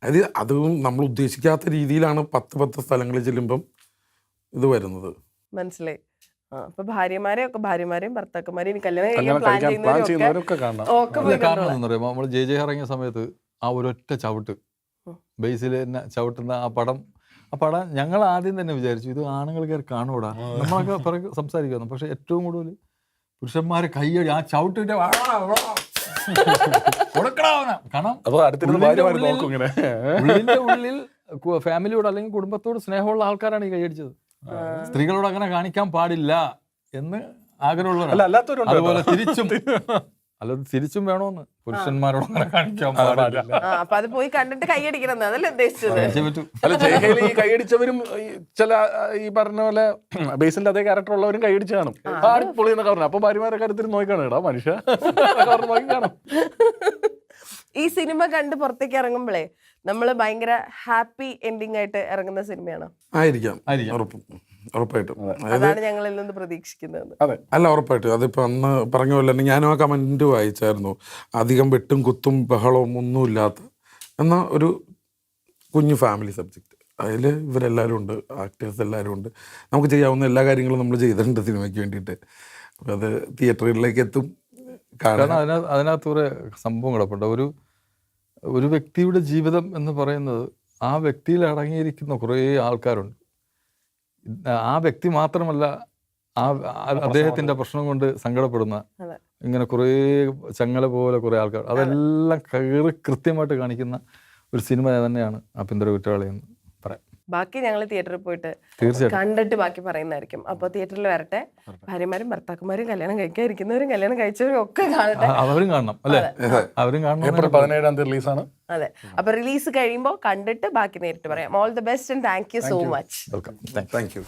അതായത് അതും നമ്മൾ ഉദ്ദേശിക്കാത്ത രീതിയിലാണ് 10 സ്ഥലങ്ങളിൽ ചെല്ലുമ്പം ഇത് വരുന്നത്. മനസ്സിലായി. അപ്പൊ ഭാര്യമാരെയും ഭർത്താക്കന്മാരെയും കല്യാണം പ്ലാൻ ചെയ്യുന്നവരൊക്കെ കാരണം എന്താ പറയുക, നമ്മൾ ജെ ഇറങ്ങിയ സമയത്ത് ആ ഒരൊറ്റ ചവിട്ട് ബേസിൽ തന്നെ ചവിട്ടുന്ന ആ പടം ഞങ്ങൾ ആദ്യം തന്നെ വിചാരിച്ചു ഇത് ആണുങ്ങൾ കയറി കാണൂടാ, നമ്മളൊക്കെ പിറകെ സംസാരിക്കുന്നു. പക്ഷെ ഏറ്റവും കൂടുതൽ പുരുഷന്മാർ കൈയടി ആ ചവിട്ടിന്റെ കാരണം ഉള്ളിന്റെ ഉള്ളിൽ ഫാമിലിയോട് അല്ലെങ്കിൽ കുടുംബത്തോട് സ്നേഹമുള്ള ആൾക്കാരാണ് ഈ കൈയടിച്ചത്. സ്ത്രീകളോട് അങ്ങനെ കാണിക്കാൻ പാടില്ല എന്ന് ആഗ്രഹമുള്ളവരാണ്. അതുപോലെ തിരിച്ചും വേണോന്ന്, പുരുഷന്മാരോട് അങ്ങനെ കാണിക്കാൻ പാടില്ല. അപ്പൊ അത് പോയി കണ്ടിട്ട് കൈയടിക്കണം അതല്ലേ ഉദ്ദേശിച്ചത്? അല്ല, ജയഹേലി ഈ കൈയടിച്ചവരും ചില ഈ പറഞ്ഞ പോലെ ബേസിന്റെ അതേ ക്യാരക്ടർ ഉള്ളവരും കൈയടിച്ച് കാണും, പൊളി എന്നൊക്കെ പറഞ്ഞു. അപ്പൊ ഭാര്യമാരെ കാര്യത്തിൽ നോക്കിക്കാണോ ഇടാ മനുഷ്യ നോക്കി കാണും. ഈ സിനിമ കണ്ട് പുറത്തേക്ക് ഇറങ്ങുമ്പോഴേ നമ്മള് ഭയങ്കര ഹാപ്പി എൻഡിങ് ആയിട്ട് ഇറങ്ങുന്ന സിനിമയാണോ? ആയിരിക്കാം, ഉറപ്പായിട്ടും. അതാണ് ഞങ്ങളിൽ നിന്ന് പ്രതീക്ഷിക്കുന്നത്. അല്ല, ഉറപ്പായിട്ടും. അതിപ്പോൾ അന്ന് പറഞ്ഞ പോലെ തന്നെ ഞാനും ആ കമൻറ്റ് വായിച്ചായിരുന്നു. അധികം വെട്ടും കുത്തും ബഹളവും ഒന്നുമില്ലാത്ത എന്നാൽ ഒരു കുഞ്ഞു ഫാമിലി സബ്ജക്റ്റ്. അതിൽ ഇവരെല്ലാവരും ഉണ്ട്, ആക്ടേഴ്സ് എല്ലാവരും ഉണ്ട്. നമുക്ക് ചെയ്യാവുന്ന എല്ലാ കാര്യങ്ങളും നമ്മൾ ചെയ്തിട്ടുണ്ട് സിനിമയ്ക്ക് വേണ്ടിയിട്ട്. അപ്പോൾ അത് തിയേറ്ററുകളിലേക്ക് എത്തും. കാരണം അതിനകത്ത് കുറേ സംഭവം കിടപ്പുണ്ട്. ഒരു വ്യക്തിയുടെ ജീവിതം എന്ന് പറയുന്നത് ആ വ്യക്തിയിൽ അടങ്ങിയിരിക്കുന്ന കുറേ ആൾക്കാരുണ്ട്. ആ വ്യക്തി മാത്രമല്ല, അദ്ദേഹത്തിന്റെ പ്രശ്നം കൊണ്ട് സങ്കടപ്പെടുന്ന ഇങ്ങനെ കുറേ ചങ്ങല പോലെ കുറേ ആൾക്കാർ, അതെല്ലാം കൃത്യമായിട്ട് കാണിക്കുന്ന ഒരു സിനിമ തന്നെയാണ് ആഭ്യന്തര കുറ്റവാളി എന്ന് പറയാം. ബാക്കി ഞങ്ങൾ തിയേറ്ററിൽ പോയിട്ട് തീർച്ചയായിട്ടും കണ്ടിട്ട് ബാക്കി പറയുന്നതായിരിക്കും. അപ്പോൾ തിയേറ്ററിൽ വരട്ടെ, ഭാര്യമാരും ഭർത്താക്കന്മാരും കല്യാണം കഴിക്കാതിരിക്കുന്നവരും കല്യാണം കഴിച്ചവരും ഒക്കെ കാണട്ടെ. അവരും കാണണം അല്ലേ, അവരും കാണണം. ഏപ്രിൽ 17 റിലീസാണ്. അതെ, അപ്പൊ റിലീസ് കഴിയുമ്പോൾ കണ്ടിട്ട് ബാക്കി നേരിട്ട് പറയാം. All the best and thank you so much. Welcome. Thank you.